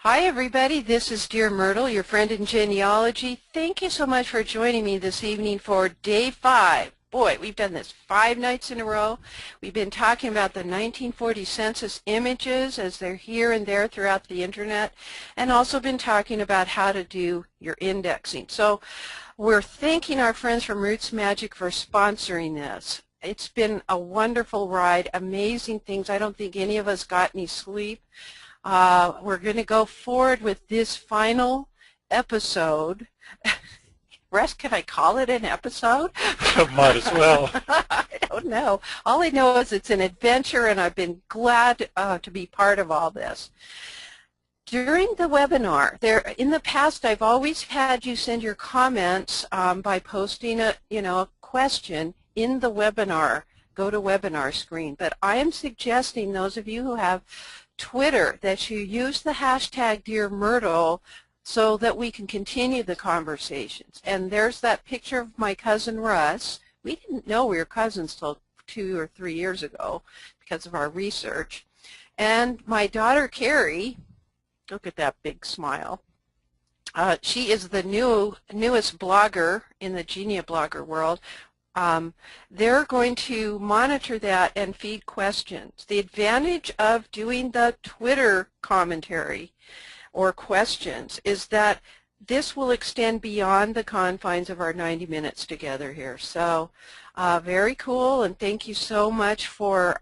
Hi everybody, this is Dear Myrtle, your friend in genealogy. Thank you so much for joining me this evening for day 5. Boy, we've done this 5 nights in a row. We've been talking about the 1940 census images as they're here and there throughout the internet, and also been talking about how to do your indexing. So we're thanking our friends from Roots Magic for sponsoring this. It's been a wonderful ride, amazing things. I don't think any of us got any sleep. We're going to go forward with this final episode. Russ, can I call it an episode? Might as well. I don't know. All I know is it's an adventure, and I've been glad to be part of all this. During the webinar, in the past, I've always had you send your comments by posting a question in the webinar, go to webinar screen. But I am suggesting those of you who have Twitter that you use the hashtag Dear Myrtle so that we can continue the conversations. And there's that picture of my cousin Russ. We didn't know we were cousins till 2 or 3 years ago because of our research. And my daughter Carrie, look at that big smile. She is the newest blogger in the Genia blogger world. They're going to monitor that and feed questions. The advantage of doing the Twitter commentary or questions is that this will extend beyond the confines of our 90 minutes together here. So very cool, and thank you so much for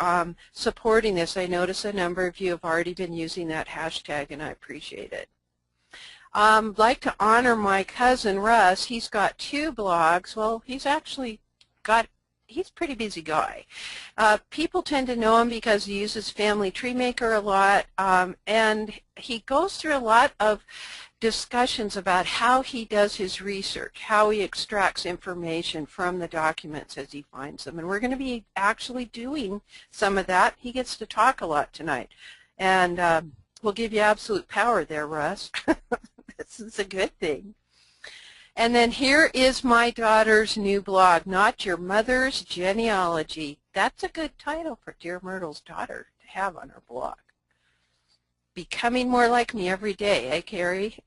supporting this. I notice a number of you have already been using that hashtag, and I appreciate it. I'd like to honor my cousin Russ. He's got 2 blogs. Well, he's a pretty busy guy. People tend to know him because he uses Family Tree Maker a lot, and he goes through a lot of discussions about how he does his research, how he extracts information from the documents as he finds them. And we're going to be actually doing some of that. He gets to talk a lot tonight. And we'll give you absolute power there, Russ. This is a good thing. And then here is my daughter's new blog, Not Your Mother's Genealogy. That's a good title for Dear Myrtle's daughter to have on her blog. Becoming more like me every day, eh, Carrie?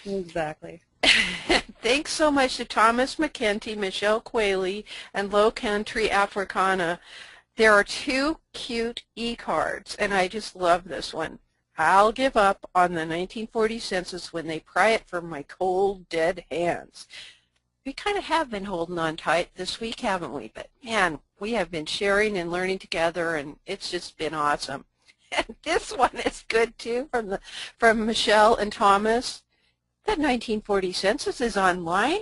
Exactly. Thanks so much to Thomas McKenty, Michelle Qualey, and Low Country Africana. There are 2 cute e-cards, and I just love this one. I'll give up on the 1940 census when they pry it from my cold, dead hands. We kind of have been holding on tight this week, haven't we? But, man, we have been sharing and learning together, and it's just been awesome. And this one is good, too, from Michelle and Thomas. The 1940 census is online.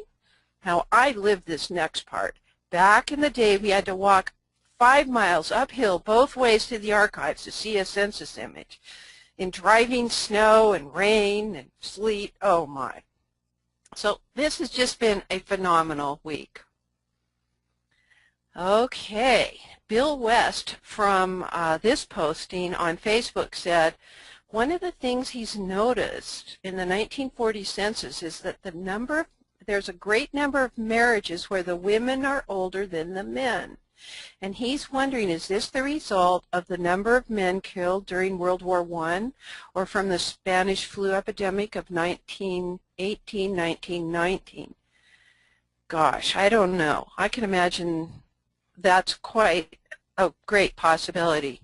Now, I lived this next part. Back in the day, we had to walk 5 miles uphill both ways to the archives to see a census image. In driving snow and rain and sleet, oh my. So this has just been a phenomenal week. Okay, Bill West from this posting on Facebook said, one of the things he's noticed in the 1940 census is that there's a great number of marriages where the women are older than the men. And he's wondering, is this the result of the number of men killed during World War I or from the Spanish flu epidemic of 1918, 1919? Gosh, I don't know. I can imagine that's quite a great possibility.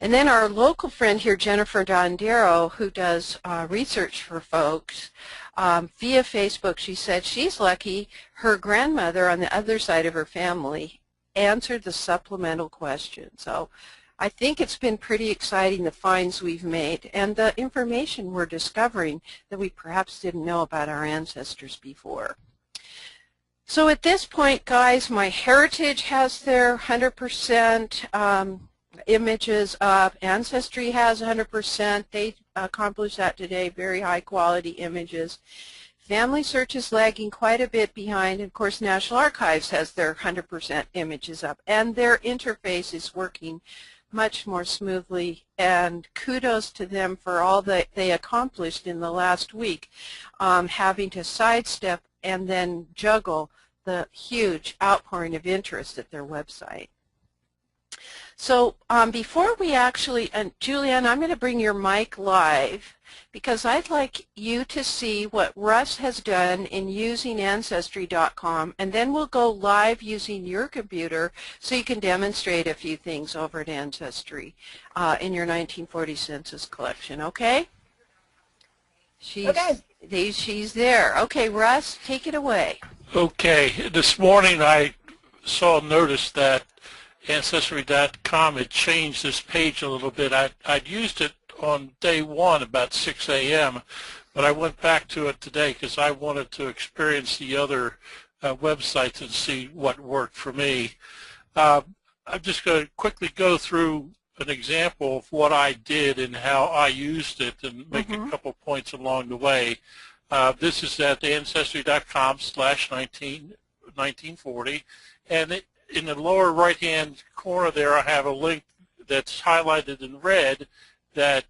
And then our local friend here, Jennifer Dondero, who does research for folks, via Facebook, she said she's lucky her grandmother on the other side of her family answered the supplemental question. So I think it's been pretty exciting, the finds we've made and the information we're discovering that we perhaps didn't know about our ancestors before. So at this point, guys, MyHeritage has their 100% images up. Ancestry has 100%. They accomplished that today, very high quality images. FamilySearch is lagging quite a bit behind, and of course National Archives has their 100% images up, and their interface is working much more smoothly, and kudos to them for all that they accomplished in the last week, having to sidestep and then juggle the huge outpouring of interest at their website. So before we actually, and Julianne, I'm going to bring your mic live because I'd like you to see what Russ has done in using Ancestry.com, and then we'll go live using your computer so you can demonstrate a few things over at Ancestry in your 1940 census collection, okay? She's there. Okay, Russ, take it away. Okay, this morning I saw a notice that Ancestry.com had changed this page a little bit. I'd used it on day one about 6 a.m., but I went back to it today because I wanted to experience the other websites and see what worked for me. I'm just going to quickly go through an example of what I did and how I used it and make a couple points along the way. This is at Ancestry.com/1940, and in the lower right-hand corner there I have a link that's highlighted in red that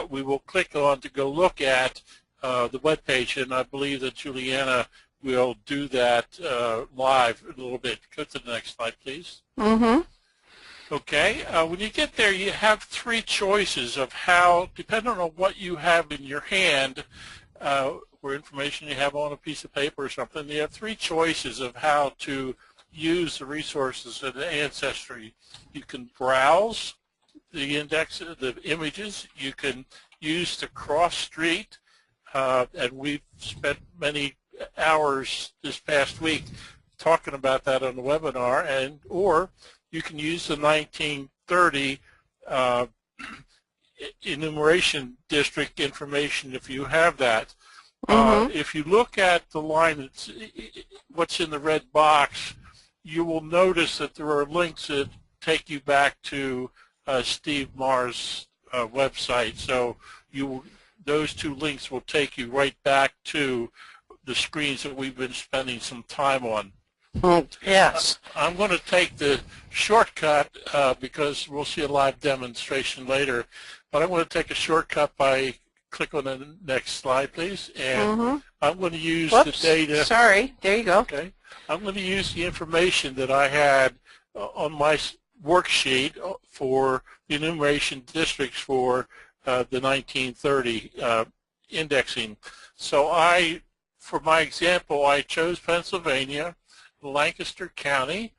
we will click on to go look at the web page, and I believe that Juliana will do that live a little bit. Go to the next slide, please. Okay, when you get there, you have three choices of how, depending on what you have in your hand, or information you have on a piece of paper or something, you have three choices of how to use the resources in Ancestry. You can browse the index, the images. You can use the cross street, and we've spent many hours this past week talking about that on the webinar, and or you can use the 1930 enumeration district information if you have that. If you look at the line that's what's in the red box, you will notice that there are links that take you back to Steve Marr's website. So those two links will take you right back to the screens that we've been spending some time on. Yes. I'm going to take the shortcut because we'll see a live demonstration later, but I'm going to take a shortcut by click on the next slide, please, and I'm going to use the data. Sorry, there you go. Okay. I'm going to use the information that I had on my worksheet for the enumeration districts for the 1930 indexing. So for my example, I chose Pennsylvania, Lancaster County,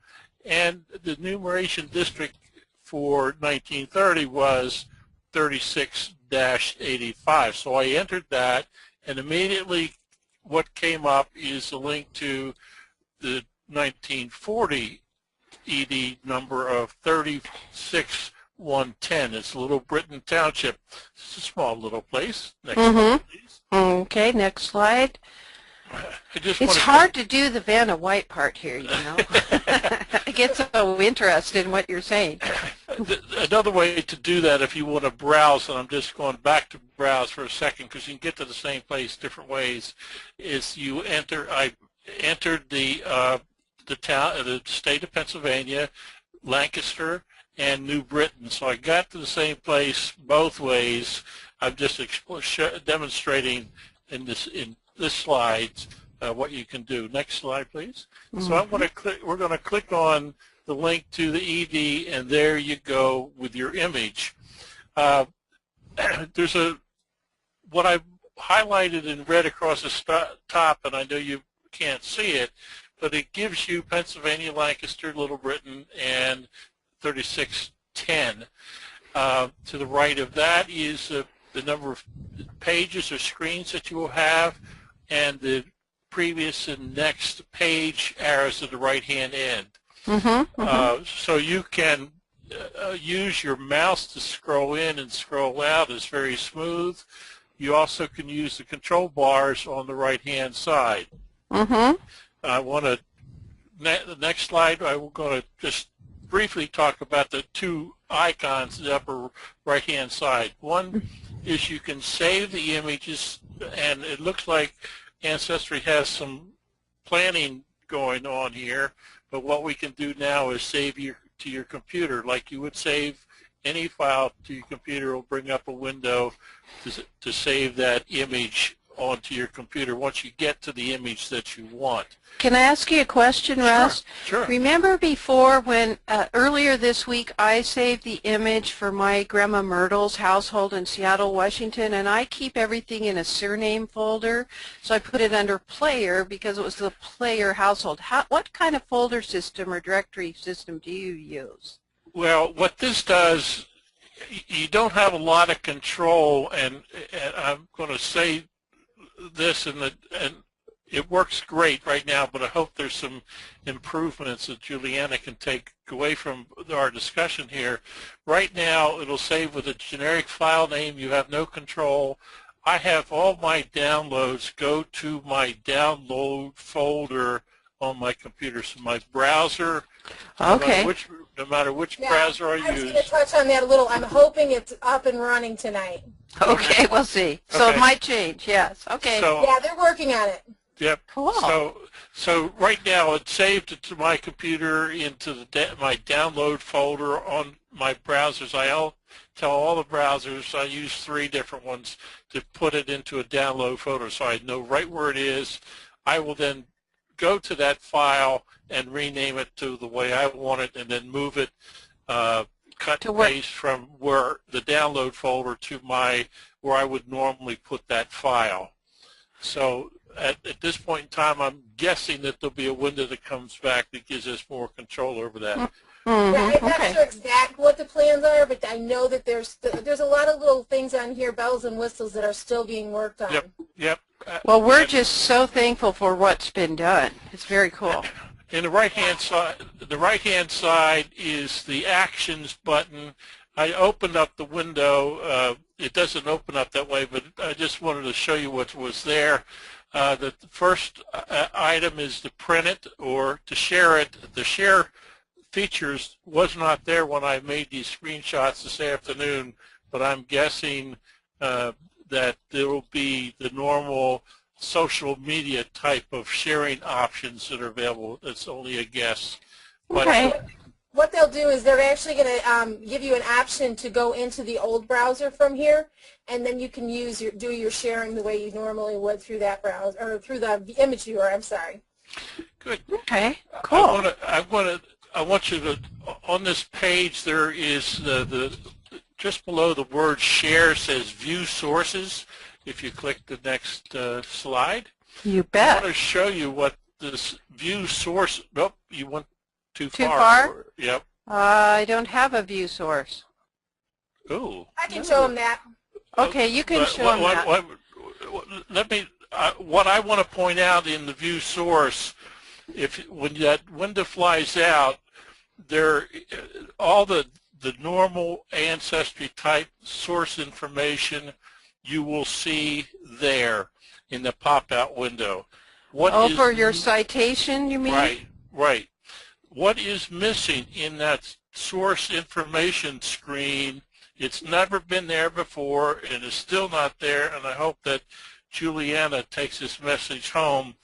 and the enumeration district for 1930 was 36-85. So I entered that, and immediately what came up is a link to the 1940 ED number of 36110. It's Little Britain Township. It's a small little place. Next slide, please. Okay, next slide. It's hard to do the Vanna White part here, you know. I get so interested in what you're saying. Another way to do that, if you want to browse, and I'm just going back to browse for a second because you can get to the same place different ways, is you enter. I entered the state of Pennsylvania, Lancaster, and New Britain. So I got to the same place both ways. I'm just demonstrating in this slide what you can do. Next slide, please. So I'm going to click. We're going to click on the link to the ED, and there you go with your image. There's what I've highlighted in red across the top, and I know you can't see it, but it gives you Pennsylvania, Lancaster, Little Britain, and 3610. To the right of that is the number of pages or screens that you will have, and the previous and next page arrows at the right-hand end. So you can use your mouse to scroll in and scroll out. It's very smooth. You also can use the control bars on the right-hand side. I want to, the next slide, I'm going to just briefly talk about the two icons in the upper right-hand side. One is you can save the images, and it looks like Ancestry has some planning going on here, but what we can do now is save to your computer like you would save any file to your computer. Will bring up a window to save that image onto your computer once you get to the image that you want. Can I ask you a question, Russ? Sure. Remember before when earlier this week I saved the image for my Grandma Myrtle's household in Seattle, Washington, and I keep everything in a surname folder, so I put it under player because it was the player household. What kind of folder system or directory system do you use? Well, what this does, you don't have a lot of control, and I'm going to say this, and it works great right now, but I hope there's some improvements that Juliana can take away from our discussion here. Right now, it'll save with a generic file name. You have no control. I have all my downloads go to my download folder on my computer. So my browser, Okay. no matter which browser I use. I was going to touch on that a little. I'm hoping it's up and running tonight. Okay, we'll see. So it might change, yes. Okay. So, yeah, they're working on it. Yep. Cool. So right now it's saved it to my computer into my download folder on my browsers. I'll tell all the browsers, I use 3 different ones to put it into a download folder so I know right where it is. I will then go to that file and rename it to the way I want it, and then move it, cut and paste from where the download folder to where I would normally put that file. So at this point in time, I'm guessing that there'll be a window that comes back that gives us more control over that. Mm-hmm. Yeah, I'm not sure exactly what the plans are, but I know that there's a lot of little things on here, bells and whistles, that are still being worked on. Yep. Well, we're just so thankful for what's been done. It's very cool. In the right-hand side is the Actions button. I opened up the window. It doesn't open up that way, but I just wanted to show you what was there. The first item is to print it or to share it. The share features was not there when I made these screenshots this afternoon, but I'm guessing that there will be the normal social media type of sharing options that are available. It's only a guess. Okay. What they'll do is they're actually going to give you an option to go into the old browser from here, and then you can do your sharing the way you normally would through that browser, or through the image viewer. I'm sorry. Good. Okay. Cool. I want you to, on this page there is just below the word share says view sources. If you click the next slide. You bet. I want to show you what this view source, nope, you went too far. Too far? Yep. I don't have a view source. Ooh. I can show them that. Okay, you can show them that. What I want to point out in the view source, when that window flies out, all the normal Ancestry type source information you will see there in the pop-out window. For your citation, you mean? Right. What is missing in that source information screen? It's never been there before and is still not there, and I hope that Juliana takes this message home,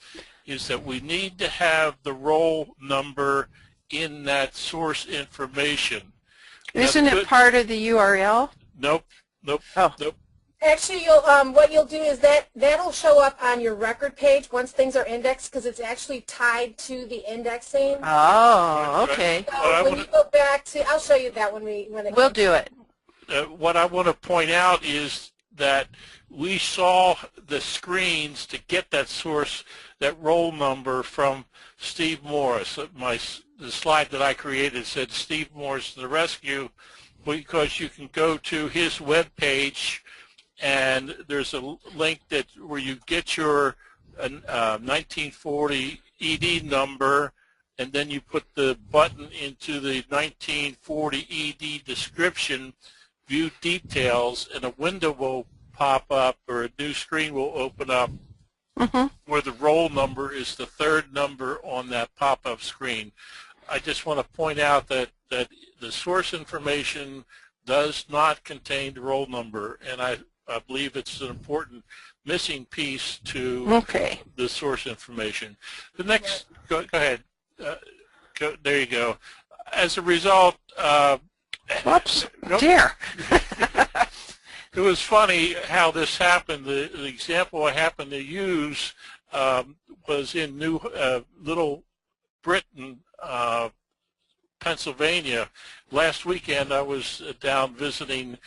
is that we need to have the roll number in that source information. Isn't it part of the URL? Nope. Oh. Nope. Actually, what you'll do is that'll show up on your record page once things are indexed, because it's actually tied to the indexing. Oh, okay. So when you go back to, I'll show you that when we'll do it. What I want to point out is that we saw the screens to get that source, that roll number from Steve Morris. The slide that I created said Steve Morris to the rescue, because you can go to his web page and there's a link where you get your 1940 ED number, and then you put the button into the 1940 ED description, view details, and a window will pop up, or a new screen will open up where the roll number is the third number on that pop-up screen. I just want to point out that the source information does not contain the roll number, and I believe it's an important missing piece to the source information. The next, go ahead. There you go. As a result, whoops, dear. It was funny how this happened. The example I happened to use was in Little Britain, Pennsylvania. Last weekend I was down visiting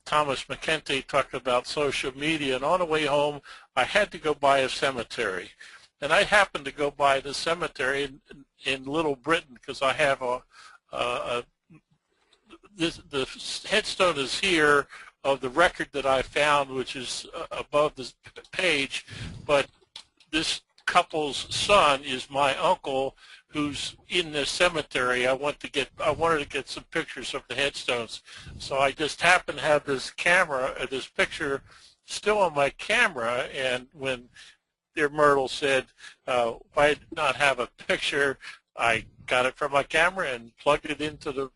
Thomas McKenty, talking about social media, and on the way home I had to go by a cemetery. And I happened to go by the cemetery in Little Britain because I have the headstone is here of the record that I found, which is above the page, but this couple's son is my uncle who's in this cemetery. I wanted to get some pictures of the headstones, so I just happened to have this picture still on my camera, and when dear Myrtle said, why not have a picture, I got it from my camera and plugged it into the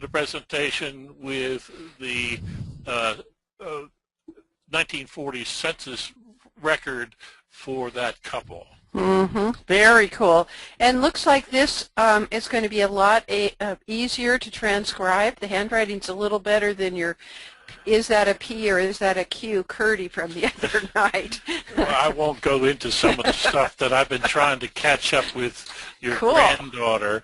presentation with the 1940 census record for that couple. Mm-hmm. Very cool. And looks like this is going to be a lot easier to transcribe. The handwriting's a little better than your, is that a P or is that a Q, Curdy from the other night. Well, I won't go into some of the stuff that I've been trying to catch up with your granddaughter.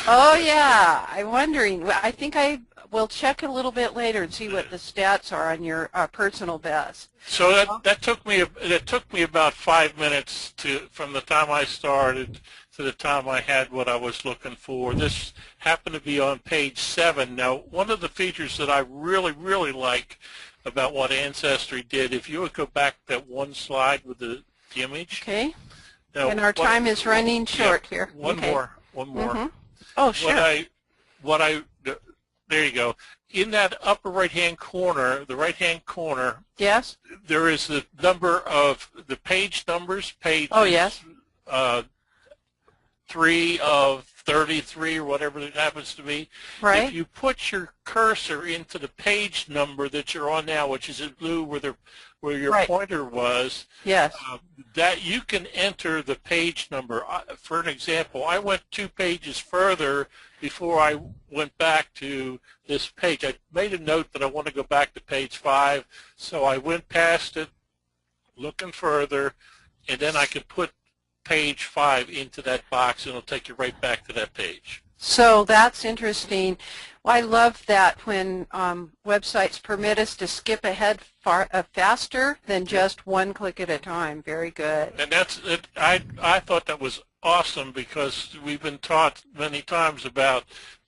Oh, yeah. I'm wondering. I think I will check a little bit later and see what the stats are on your personal best. So that took me about 5 minutes from the time I started to the time I had what I was looking for. This happened to be on page 7. Now, one of the features that I really, really like about what Ancestry did, if you would go back that one slide with the image. Okay. Now, and our time is running short here. One more. Mm-hmm. Oh, sure. There you go. In that upper right-hand corner, yes, there is the number of the page numbers, page 3 of 33 or whatever it happens to be. Right. If you put your cursor into the page number that you're on now, which is in blue where your pointer was, yes, that you can enter the page number. For an example, I went 2 pages further before I went back to this page. I made a note that I want to go back to page 5, so I went past it, looking further, and then I could put page 5 into that box, and it'll take you right back to that page. So that's interesting. Well, I love that when websites permit us to skip ahead faster than just one click at a time. Very good. And that's it. I thought that was awesome because we've been taught many times about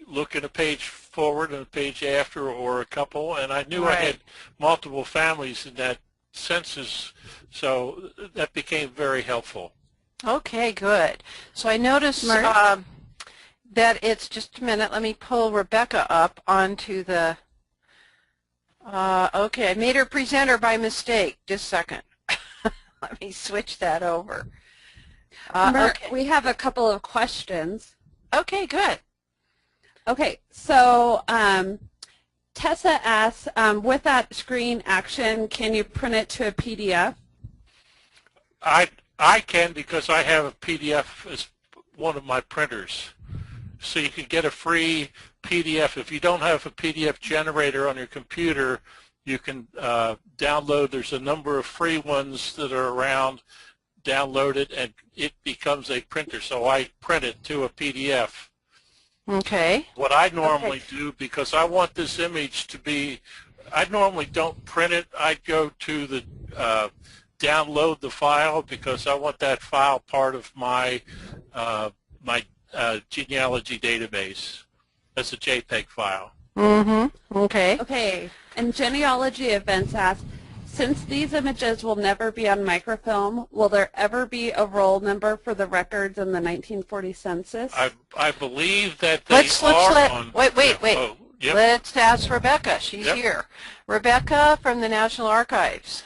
looking a page forward and a page after or a couple, and I knew I had multiple families in that census, so that became very helpful. Okay, good. So I noticed that it's, just a minute, let me pull Rebecca up onto the, okay, I made her presenter by mistake. Just a second. Let me switch that over. Okay. We have a couple of questions. Okay, good. Okay, so Tessa asks, with that screen action, can you print it to a PDF? I can, because I have a PDF as one of my printers. So you can get a free PDF. If you don't have a PDF generator on your computer, you can download. There's a number of free ones that are around. Download it, and it becomes a printer. So I print it to a PDF. Okay. What I normally do, because I want this image to be, I normally don't print it. I go to the download the file, because I want that file part of my genealogy database as a JPEG file. Mm-hmm. Okay. Okay. And Genealogy Events asks, since these images will never be on microfilm, will there ever be a roll number for the records in the 1940 census? I believe that they are on. Wait. Oh, yep. Let's ask Rebecca. She's here. Rebecca from the National Archives.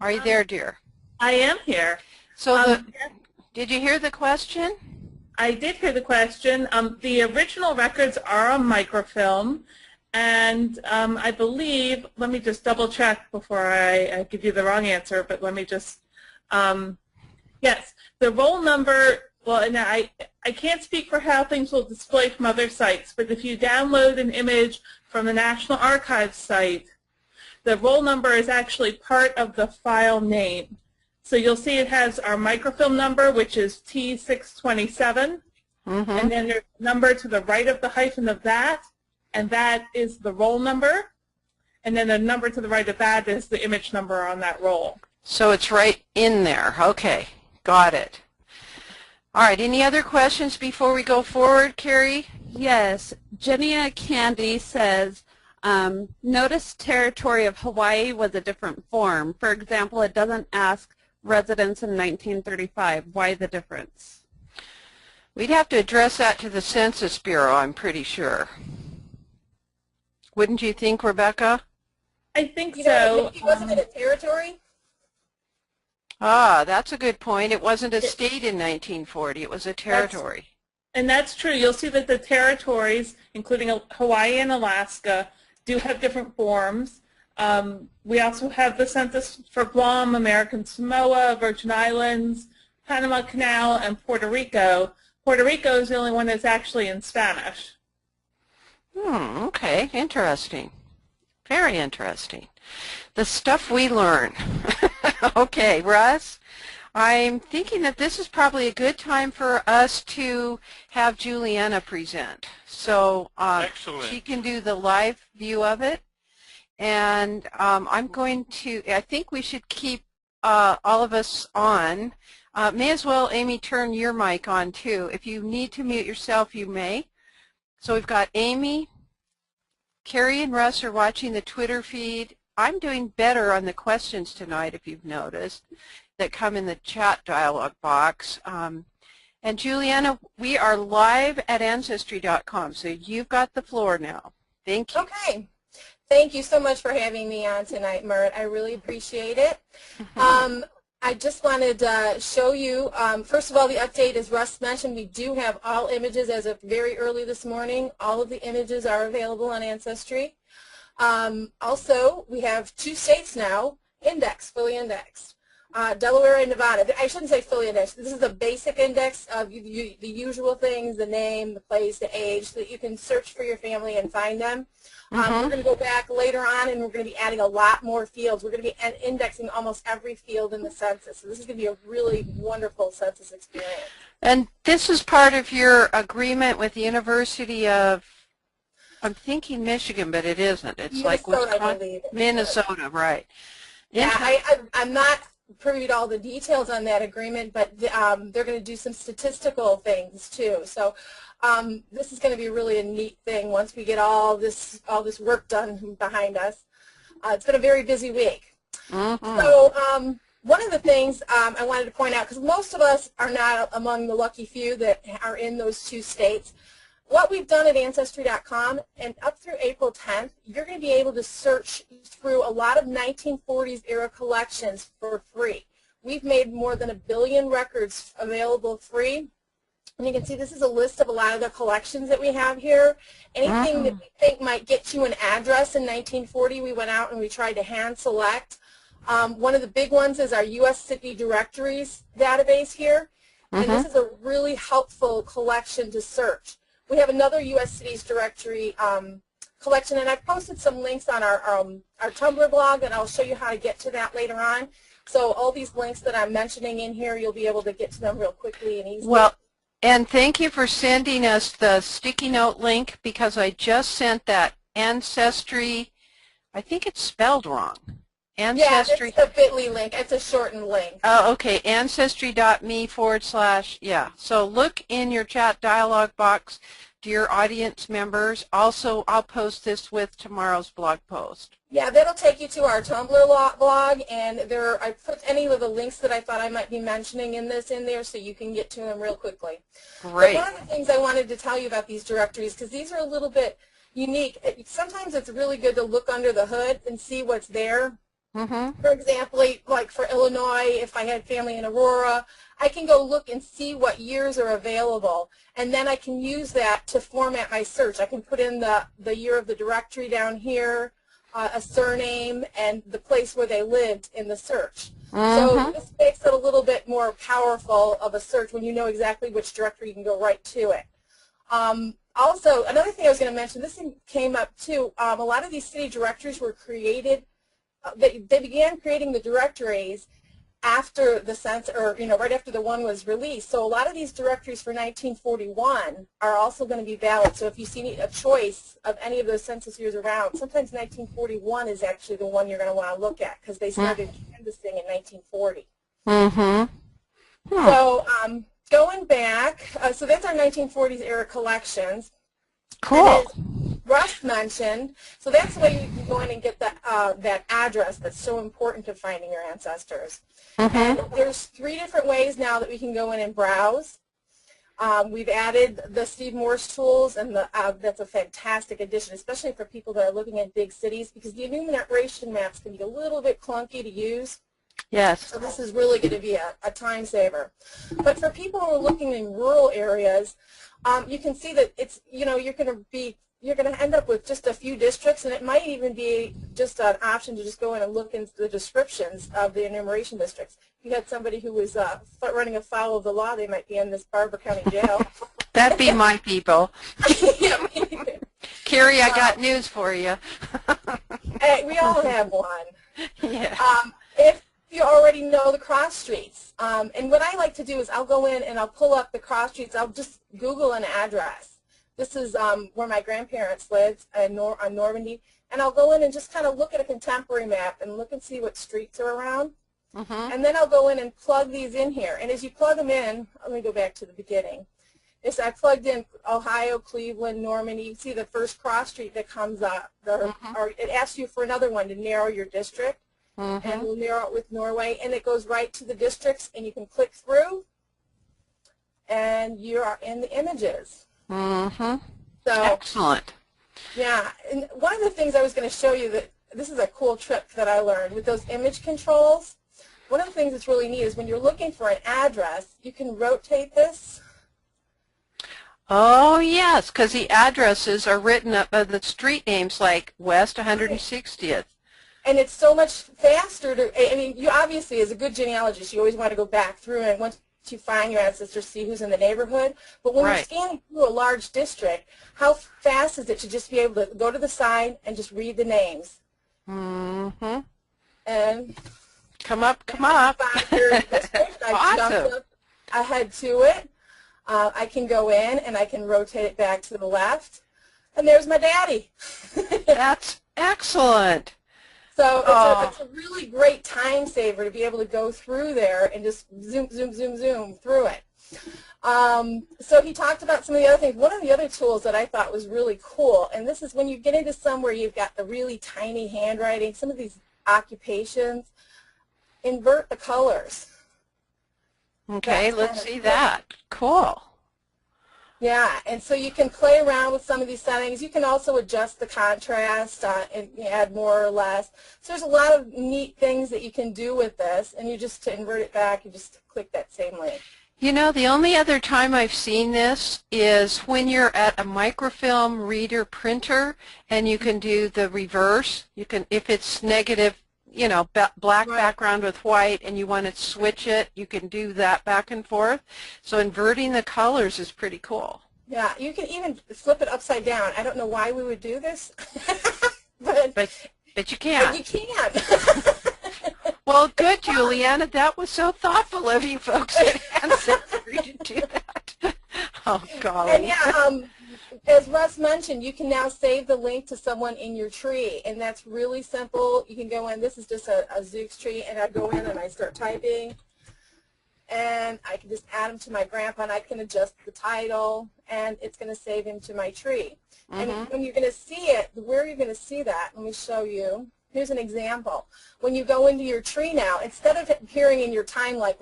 Are you there, dear? I am here. So did you hear the question? I did hear the question. The original records are on microfilm, and I believe, let me just double check before I give you the wrong answer, but let me just, yes, the roll number, well, and I can't speak for how things will display from other sites, but if you download an image from the National Archives site, the roll number is actually part of the file name. So you'll see it has our microfilm number, which is T627, and then there's a number to the right of the hyphen of that, and that is the roll number, and then the number to the right of that is the image number on that roll. So it's right in there. Okay, got it. All right, any other questions before we go forward, Carrie? Yes. Jenia Candy says, notice territory of Hawaii was a different form. For example, it doesn't ask residents in 1935. Why the difference? We'd have to address that to the Census Bureau, I'm pretty sure. Wouldn't you think, Rebecca? I think You so. know, maybe wasn't it a territory? Ah, that's a good point. It wasn't a state in 1940. It was a territory. And that's true. You'll see that the territories, including Hawaii and Alaska, do have different forms. We also have the census for Guam, American Samoa, Virgin Islands, Panama Canal, and Puerto Rico. Puerto Rico is the only one that's actually in Spanish. Okay, interesting. Very interesting. The stuff we learn. Okay, Russ, I'm thinking that this is probably a good time for us to have Juliana present. So she can do the live view of it. And I'm going to, I think we should keep all of us on. May as well, Amy, turn your mic on too. If you need to mute yourself, you may. So we've got Amy, Carrie and Russ are watching the Twitter feed. I'm doing better on the questions tonight, if you've noticed, that come in the chat dialog box. And Juliana, we are live at Ancestry.com, so you've got the floor now. Thank you. Okay. Thank you so much for having me on tonight, Mert. I really appreciate it. I just wanted to show you, first of all, the update, as Russ mentioned, we do have all images as of very early this morning. All of the images are available on Ancestry. Also, we have 2 states now indexed, fully indexed. Delaware and Nevada. I shouldn't say fully indexed. This is a basic index of the usual things, the name, the place, the age, so that you can search for your family and find them. We're going to go back later on, and we're going to be adding a lot more fields. We're going to be indexing almost every field in the census. So this is going to be a really wonderful census experience. And this is part of your agreement with the University of, I'm thinking Michigan, but it isn't. It's Minnesota, like Wisconsin, I believe. Minnesota, right. Yeah, I'm not privy to all the details on that agreement, but they're going to do some statistical things too. So this is going to be really a neat thing once we get all this work done behind us. It's been a very busy week. So one of the things I wanted to point out, because most of us are not among the lucky few that are in those 2 states, what we've done at Ancestry.com, and up through April 10th, you're going to be able to search through a lot of 1940s era collections for free. We've made more than 1 billion records available free. And you can see this is a list of a lot of the collections that we have here. Anything that we think might get you an address in 1940, we went out and we tried to hand select. One of the big ones is our U.S. City Directories database here. And this is a really helpful collection to search. We have another U.S. Cities Directory collection, and I've posted some links on our Tumblr blog, and I'll show you how to get to that later on. So all these links that I'm mentioning in here, you'll be able to get to them real quickly and easily. Well, and thank you for sending us the sticky note link, because I just sent that Ancestry, I think it's spelled wrong. Ancestry. Yeah, it's the bit.ly link. It's a shortened link. Oh, okay. Ancestry.me / yeah. So look in your chat dialog box, dear audience members. Also, I'll post this with tomorrow's blog post. Yeah, that'll take you to our Tumblr blog, and I put any of the links that I thought I might be mentioning in there so you can get to them real quickly. Great. But one of the things I wanted to tell you about these directories, because these are a little bit unique, sometimes it's really good to look under the hood and see what's there. For example, like for Illinois, if I had family in Aurora, I can go look and see what years are available, and then I can use that to format my search. I can put in the year of the directory down here, a surname, and the place where they lived in the search. So this makes it a little bit more powerful of a search when you know exactly which directory you can go right to it. Also, another thing I was going to mention, this thing came up too, a lot of these city directories were created, they began creating the directories after the census, or right after the one was released. So a lot of these directories for 1941 are also going to be valid. So if you see a choice of any of those census years around, sometimes 1941 is actually the one you're going to want to look at because they started canvassing in 1940. Mm-hmm. So going back, so that's our 1940s era collections. Cool. Russ mentioned, so that's the way you can go in and get that address that's so important to finding your ancestors. Mm-hmm. And there's 3 different ways now that we can go in and browse. We've added the Steve Morse tools, and that's a fantastic addition, especially for people that are living in big cities, because the enumeration maps can be a little bit clunky to use. Yes. So this is really going to be a time saver. But for people who are looking in rural areas, you can see that it's, you're going to end up with just a few districts, and it might even be just an option to just go in and look into the descriptions of the enumeration districts. If you had somebody who was running afoul of the law, they might be in this Barber County jail. That'd be my people. Yeah, Carrie, I got news for you. hey, we all have one. Yeah. If you already know the cross streets, and what I like to do is I'll go in and I'll pull up the cross streets. I'll just Google an address. This is where my grandparents lived on Normandy, and I'll go in and just kind of look at a contemporary map and look and see what streets are around. Mm-hmm. And then I'll go in and plug these in here. And as you plug them in, let me go back to the beginning. As I plugged in Ohio, Cleveland, Normandy, you see the first cross street that comes up, or it asks you for another one to narrow your district, and we'll narrow it with Norway, and it goes right to the districts, and you can click through, and you are in the images. Mm-hmm. So, excellent. Yeah, and one of the things I was going to show you, that this is a cool trick that I learned with those image controls. One of the things that's really neat is when you're looking for an address, you can rotate this. Oh, yes, because the addresses are written up by the street names like West 160th. And it's so much faster to, I mean, you obviously, as a good genealogist, you always want to go back through, and once you find your ancestors, see who's in the neighborhood. But when you're scanning through a large district, how fast is it to just be able to go to the side and just read the names? Mm-hmm. And come up. I jumped up ahead to it. I can go in and I can rotate it back to the left. And there's my daddy. That's excellent. So it's a really great time saver to be able to go through there and just zoom through it. So he talked about some of the other things. One of the other tools that I thought was really cool, and this is when you get into somewhere you've got the really tiny handwriting, some of these occupations, invert the colors. Okay, let's see that. Cool. Yeah, and so you can play around with some of these settings. You can also adjust the contrast and add more or less. So there's a lot of neat things that you can do with this, and you just, to invert it back, you just click that same link. You know, the only other time I've seen this is when you're at a microfilm reader printer and you can do the reverse. You can, if it's negative, you know, black background with white and you want to switch it, you can do that back and forth. So inverting the colors is pretty cool. Yeah, you can even flip it upside down. I don't know why we would do this, but you can. But you can. Well, good, Juliana. That was so thoughtful of you folks at Ancestry to do that. Oh, golly. And yeah, as Russ mentioned, you can now save the link to someone in your tree, and that's really simple. You can go in. This is just a Zooks tree, and I go in and I start typing, and I can just add him to my grandpa, and I can adjust the title, and it's going to save him to my tree. And when you're going to see it, where you're going to see that, let me show you. Here's an example. When you go into your tree now, instead of it appearing in your time like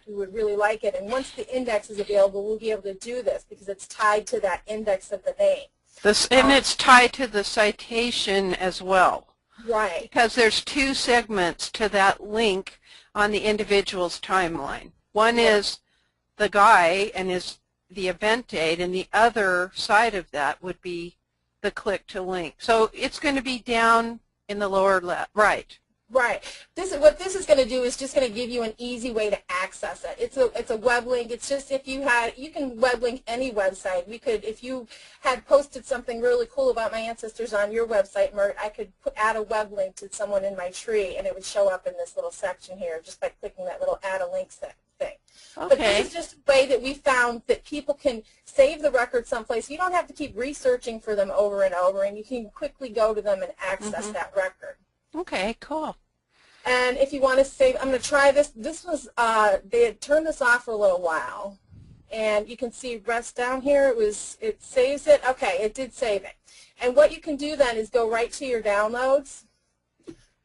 you would really like it, and once the index is available, we'll be able to do this because it's tied to that index of the name. And it's tied to the citation as well. Right. Because there's two segments to that link on the individual's timeline. One is the guy and the event date, and the other side of that would be the click to link. So it's going to be down in the lower left, right. Right. What this is going to do is just going to give you an easy way to access it. It's a web link. It's just if you can web link any website. If you had posted something really cool about my ancestors on your website, Mert, I could add a web link to someone in my tree, and it would show up in this little section here just by clicking that little add a link thing. Okay. But this is just a way that we found that people can save the record someplace. You don't have to keep researching for them over and over, and you can quickly go to them and access that record. Okay, cool. And if you want to save, I'm going to try this. This was, they had turned this off for a little while. And you can see Russ down here, it saves it. Okay, it did save it. And what you can do then is go right to your downloads.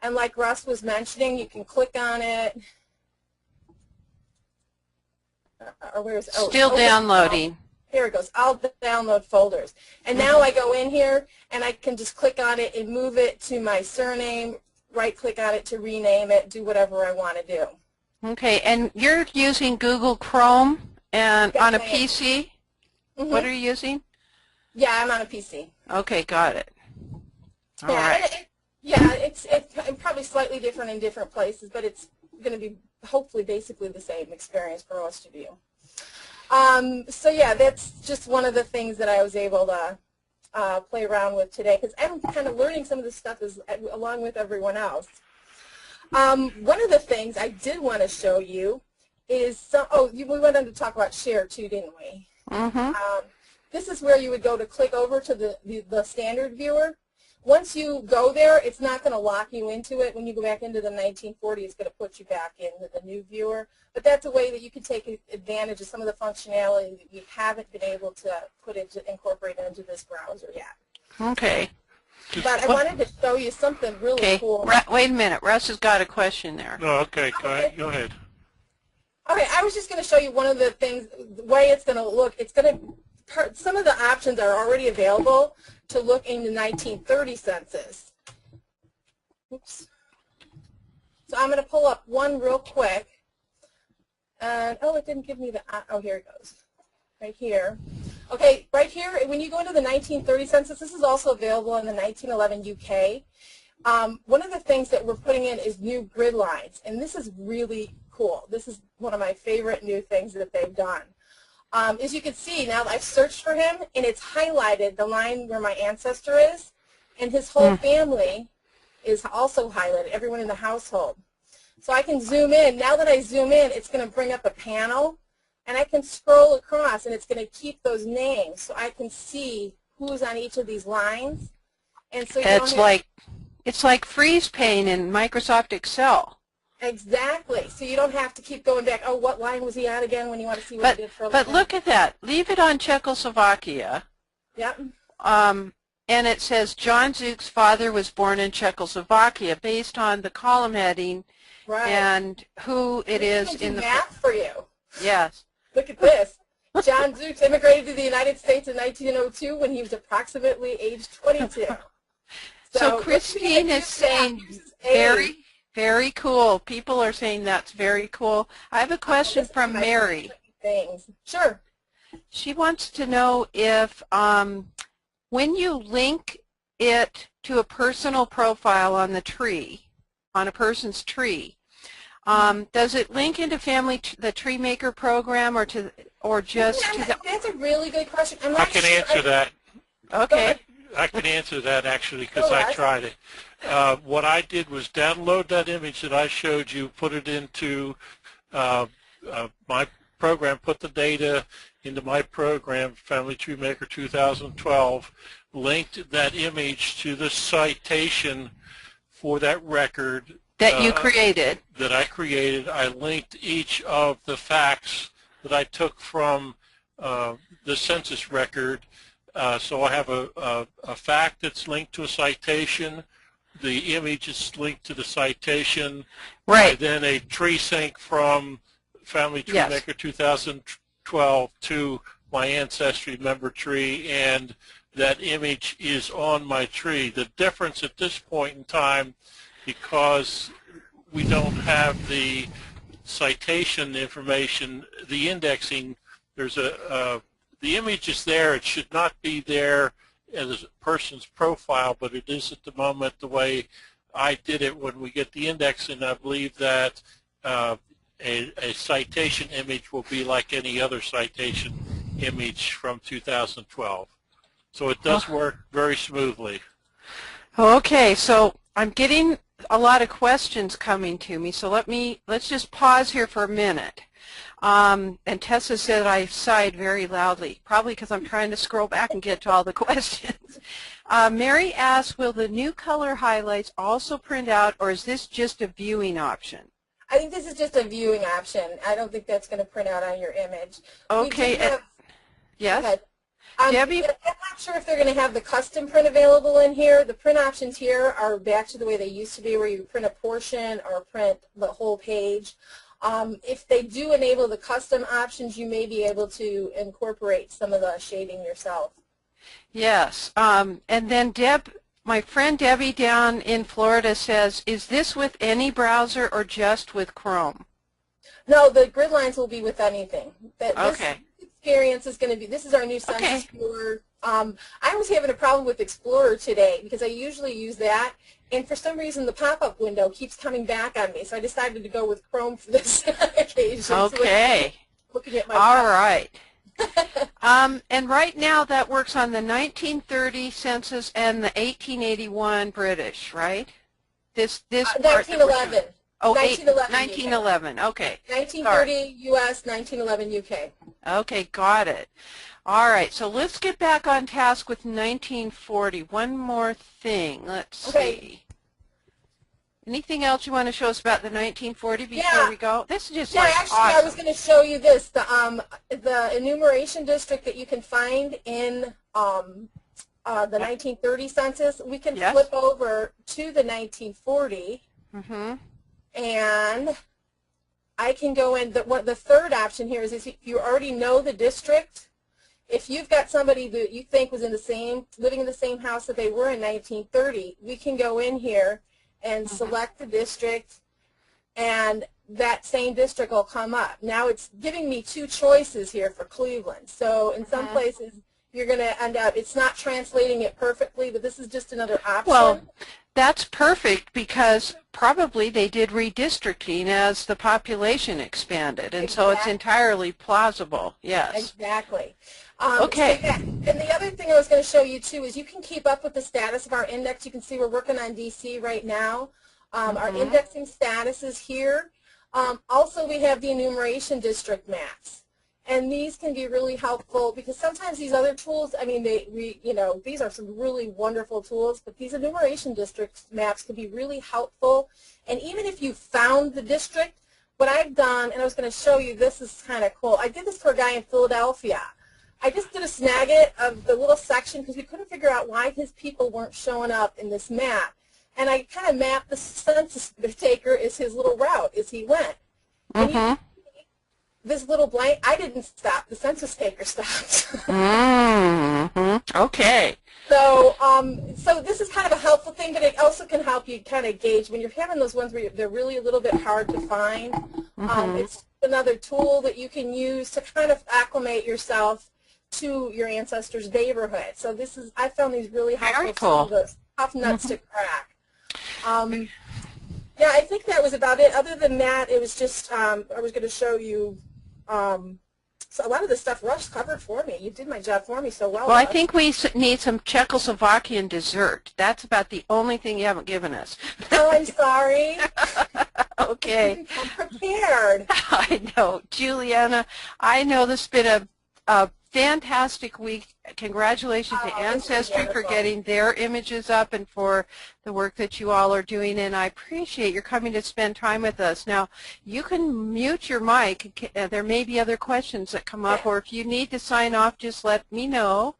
And like Russ was mentioning, you can click on it. Still downloading. Here it goes. I'll download folders. And now I go in here, and I can just click on it and move it to my surname, right-click on it to rename it, do whatever I want to do. Okay, and you're using Google Chrome and on a PC? Mm-hmm. What are you using? Yeah, I'm on a PC. Okay, got it. All yeah, right. It's probably slightly different in different places, but it's going to be hopefully basically the same experience for most of you. So yeah, that's just one of the things that I was able to play around with today, because I'm kind of learning some of this stuff along with everyone else. One of the things I did want to show you is, we went on to talk about share too, didn't we? Mm-hmm. This is where you would go to click over to the standard viewer. Once you go there, it's not going to lock you into it. When you go back into the 1940, it's going to put you back into the new viewer. But that's a way that you can take advantage of some of the functionality that you haven't been able to incorporate into this browser yet. Okay. But I wanted to show you something really cool. Wait a minute. Russ has got a question there. Oh, okay. Go ahead. Okay, I was just going to show you one of the things, the way it's going to look. Some of the options are already available to look in the 1930 census. Oops. So I'm going to pull up one real quick. And, it didn't give me the, here it goes. Right here. Okay, right here, when you go into the 1930 census, this is also available in the 1911 UK. One of the things that we're putting in is new grid lines, and this is really cool. This is one of my favorite new things that they've done. As you can see, now I've searched for him, and it's highlighted the line where my ancestor is, and his whole family is also highlighted, everyone in the household. So I can zoom in. Now that I zoom in, it's going to bring up a panel, and I can scroll across, and it's going to keep those names, so I can see who's on each of these lines. And so it's like freeze pane in Microsoft Excel. Exactly. So you don't have to keep going back, what line was he on again when you want to see what he did for a But look at that. Leave it on Czechoslovakia. Yep. And it says John Zook's father was born in Czechoslovakia based on the column heading and who it is in the math for you. Yes. Look at this. John Zook immigrated to the United States in 1902 when he was approximately age 22. So Christine is saying very, very cool. People are saying that's very cool. I have a question from Mary. Sure. She wants to know if when you link it to a personal profile on the tree, on a person's tree, does it link into the Tree Maker program or just to the? That's a really good question. I can answer that. Okay. I can answer that actually because I tried it. What I did was download that image that I showed you, put it into my program, put the data into my program, Family Tree Maker 2012, linked that image to the citation for that record that you created. That I created. I linked each of the facts that I took from the census record. So I have a fact that's linked to a citation. The image is linked to the citation. Right. And then a tree sync from Family Tree Maker 2012 to my Ancestry member tree, and that image is on my tree. The difference at this point in time, because we don't have the citation information, the indexing, there's the image is there. It should not be there as a person's profile, but it is at the moment the way I did it when we get the index, and I believe that a citation image will be like any other citation image from 2012. So it does work very smoothly. Okay, so I'm getting a lot of questions coming to me, so let's just pause here for a minute. And Tessa said I sighed very loudly, probably because I'm trying to scroll back and get to all the questions. Mary asks, will the new color highlights also print out, or is this just a viewing option? I think this is just a viewing option. I don't think that's going to print out on your image. Okay. Yes? Debbie? I'm not sure if they're going to have the custom print available in here. The print options here are back to the way they used to be, where you print a portion or print the whole page. If they do enable the custom options, you may be able to incorporate some of the shading yourself. Yes. And then my friend Debbie down in Florida says, is this with any browser or just with Chrome? No, the grid lines will be with anything. Okay. This experience is going to be, this is our new Census Viewer. I was having a problem with Explorer today because I usually use that, and for some reason the pop-up window keeps coming back on me, so I decided to go with Chrome for this occasion. Okay. So looking at my all right. And right now that works on the 1930 census and the 1881 British, right? This 1911. Oh, 1911. 1911. Okay. 1930 U.S., 1911 U.K. Okay, got it. All right, so let's get back on task with 1940. One more thing. Let's see. Anything else you want to show us about the 1940 before we go? This is just like actually, awesome. I was going to show you this. The enumeration district that you can find in the 1930 census, we can flip over to the 1940, and I can go in. The third option here is if you already know the district. If you've got somebody that you think was living in the same house that they were in 1930, we can go in here and select the district, and that same district will come up. Now it's giving me two choices here for Cleveland. So in some places you're going to end up, it's not translating it perfectly, but this is just another option. Well, that's perfect because probably they did redistricting as the population expanded, and so it's entirely plausible. Yes. Exactly. Okay. So and the other thing I was going to show you too is you can keep up with the status of our index. You can see we're working on DC right now. Our indexing status is here. Also, we have the enumeration district maps, and these can be really helpful because sometimes these other tools, I mean, these are some really wonderful tools, but these enumeration district maps can be really helpful. And even if you found the district, what I've done, and I was going to show you, this is kind of cool. I did this for a guy in Philadelphia. I just did a snag it of the little section because we couldn't figure out why his people weren't showing up in this map. And I kind of mapped the census taker as his little route as he went. And you can see this little blank, I didn't stop, the census taker stopped. Okay. So, so this is kind of a helpful thing, but it also can help you kind of gauge when you're having those ones where they're really a little bit hard to find. It's another tool that you can use to kind of acclimate yourself to your ancestors' neighborhood. So this is, I found these really helpful. Very cool. The tough nuts to crack. Yeah, I think that was about it. Other than that, it was just, I was going to show you, so a lot of the stuff Russ covered for me. You did my job for me so well. Well, I Russ. think we need some Czechoslovakian dessert. That's about the only thing you haven't given us. Oh, I'm sorry. Okay. I'm prepared. I know. Juliana, I know this has been a fantastic week. Congratulations to Ancestry for getting their images up and for the work that you all are doing, and I appreciate your coming to spend time with us. Now, you can mute your mic. There may be other questions that come up, or if you need to sign off, just let me know.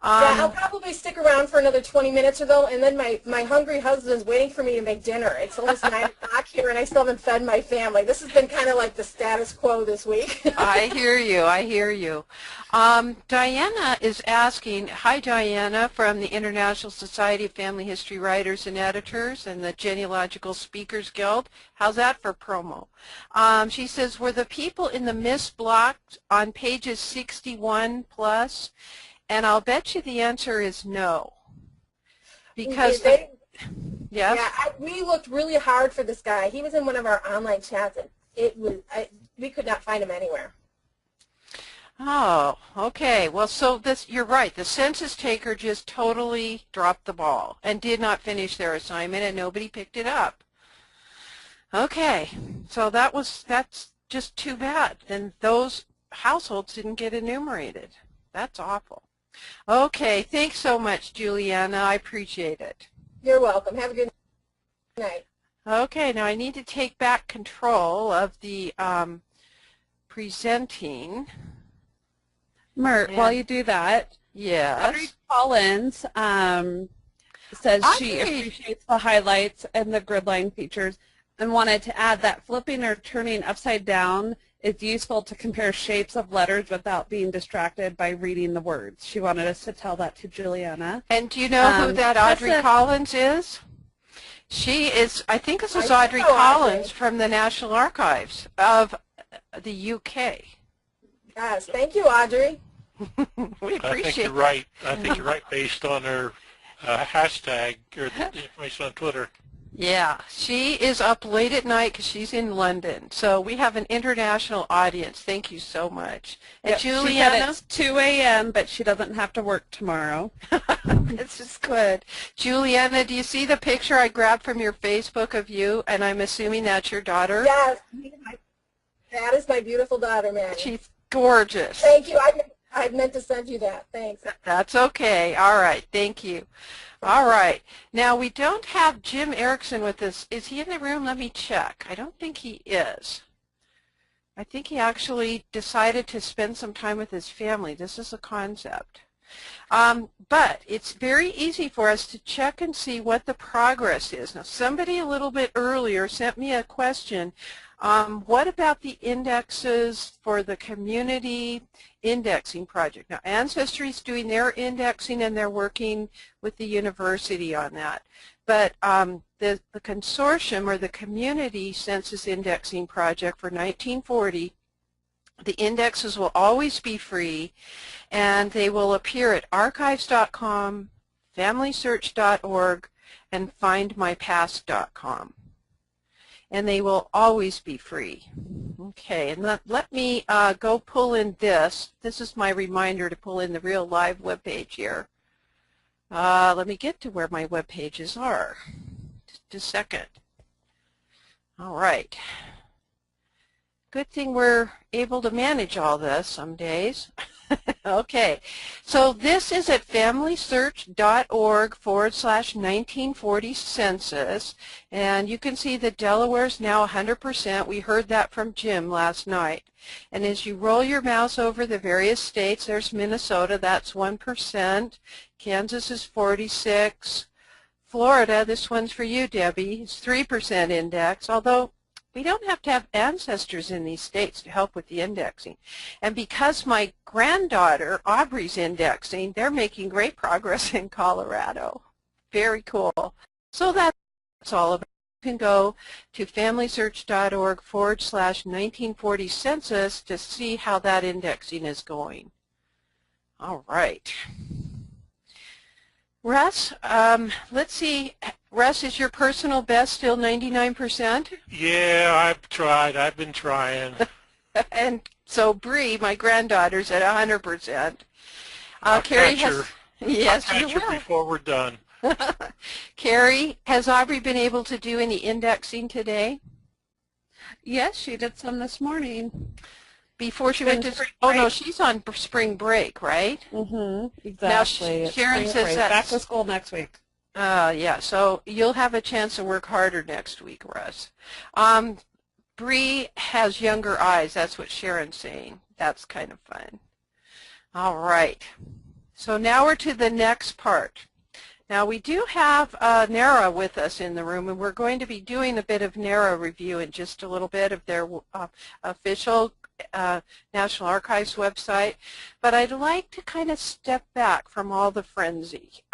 Yeah, I'll probably stick around for another 20 minutes or so, and then my hungry husband's waiting for me to make dinner. It's almost 9 o'clock here, and I still haven't fed my family. This has been kind of like the status quo this week. I hear you. I hear you. Diana is asking, hi Diana from the International Society of Family History Writers and Editors and the Genealogical Speakers Guild. How's that for promo? She says, were the people in the miss blocked on pages 61 plus? And I'll bet you the answer is no. Because Yes? Yeah, we looked really hard for this guy. He was in one of our online chats, and we could not find him anywhere. Oh, okay. Well, so you're right. The census taker just totally dropped the ball and did not finish their assignment, and nobody picked it up. Okay, so that's just too bad. Then those households didn't get enumerated. That's awful. Okay, thanks so much, Juliana. I appreciate it. You're welcome. Have a good night. Okay, now I need to take back control of the presenting. Myrt, while you do that, yes. Audrey Collins says she appreciates the highlights and the grid line features and wanted to add that flipping or turning upside down is useful to compare shapes of letters without being distracted by reading the words. She wanted us to tell that to Juliana. And do you know who that Audrey Collins is? She is, I think this is Audrey Collins from the National Archives of the UK. Yes, thank you, Audrey. We appreciate I think you're right. I think you're right based on her hashtag or the information on Twitter. Yeah, she is up late at night because she's in London. So we have an international audience. Thank you so much. And Yep, Juliana? She said it's 2 a.m., but she doesn't have to work tomorrow. This is good. Juliana, do you see the picture I grabbed from your Facebook of you? And I'm assuming that's your daughter? Yes, that is my beautiful daughter, Maggie. She's gorgeous. Thank you. I meant to send you that. Thanks. That's okay. All right. Thank you. All right. Now, we don't have Jim Ericsson with us. Is he in the room? Let me check. I don't think he is. I think he actually decided to spend some time with his family. This is a concept. But it's very easy for us to check and see what the progress is. Now, somebody a little bit earlier sent me a question. What about the indexes for the community indexing project? Now, Ancestry is doing their indexing and they're working with the university on that. But the consortium or the community census indexing project for 1940, the indexes will always be free and they will appear at archives.com, FamilySearch.org, and FindMyPast.com. And they will always be free. Okay, and let me go pull in this. This is my reminder to pull in the real live web page here. Let me get to where my web pages are. Just a second. All right. Good thing we're able to manage all this some days. Okay, so this is at FamilySearch.org/1940 census, and you can see that Delaware's now 100%. We heard that from Jim last night. And as you roll your mouse over the various states, there's Minnesota, that's 1%. Kansas is 46. Florida, this one's for you, Debbie, is 3% index, although we don't have to have ancestors in these states to help with the indexing. And because my granddaughter, Aubrey's indexing, they're making great progress in Colorado. Very cool. So that's all about it. You can go to FamilySearch.org/1940 census to see how that indexing is going. All right. Russ, let's see. Russ, is your personal best still 99%? Yeah, I've tried. I've been trying. And so Bree, my granddaughter's at 100%. Carrie has. Yes, I'll you catch her will. before we're done. Carrie, has Aubrey been able to do any indexing today? Yes, she did some this morning. Before she went to spring break. Oh no, she's on spring break, right? Exactly. Now Sharon says that back to school next week. Yeah, so you'll have a chance to work harder next week, Russ. Bree has younger eyes. That's what Sharon's saying. That's kind of fun. All right. So now we're to the next part. Now we do have NARA with us in the room, and we're going to be doing a bit of NARA review in just a little bit of their official National Archives website. But I'd like to kind of step back from all the frenzy.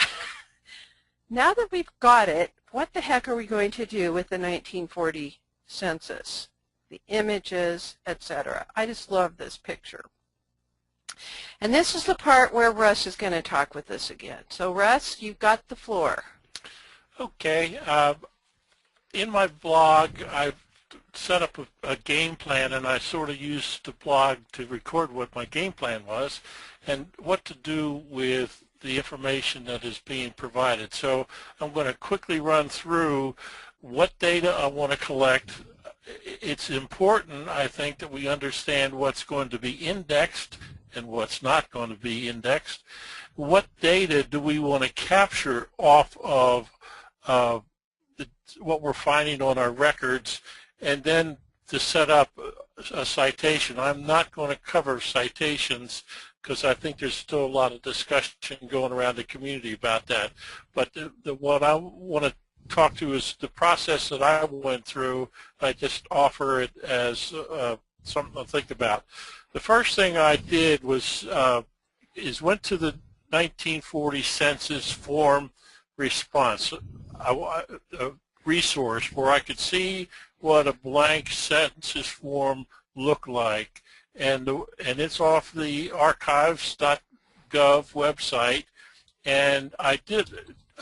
Now that we've got it, what the heck are we going to do with the 1940 census? The images, etc. I just love this picture. And this is the part where Russ is going to talk with us again. So Russ, you've got the floor. Okay. In my blog, I've set up a game plan, and I sort of used the blog to record what my game plan was and what to do with the information that is being provided. So I'm going to quickly run through what data I want to collect. It's important, I think, that we understand what's going to be indexed and what's not going to be indexed. What data do we want to capture off of what we're finding on our records, and then to set up a citation. I'm not going to cover citations because I think there's still a lot of discussion going around the community about that. But what I want to talk to is the process that I went through. I just offer it as something to think about. The first thing I did was went to the 1940 census form response, a resource where I could see what a blank census form looked like, and it's off the archives.gov website, and I did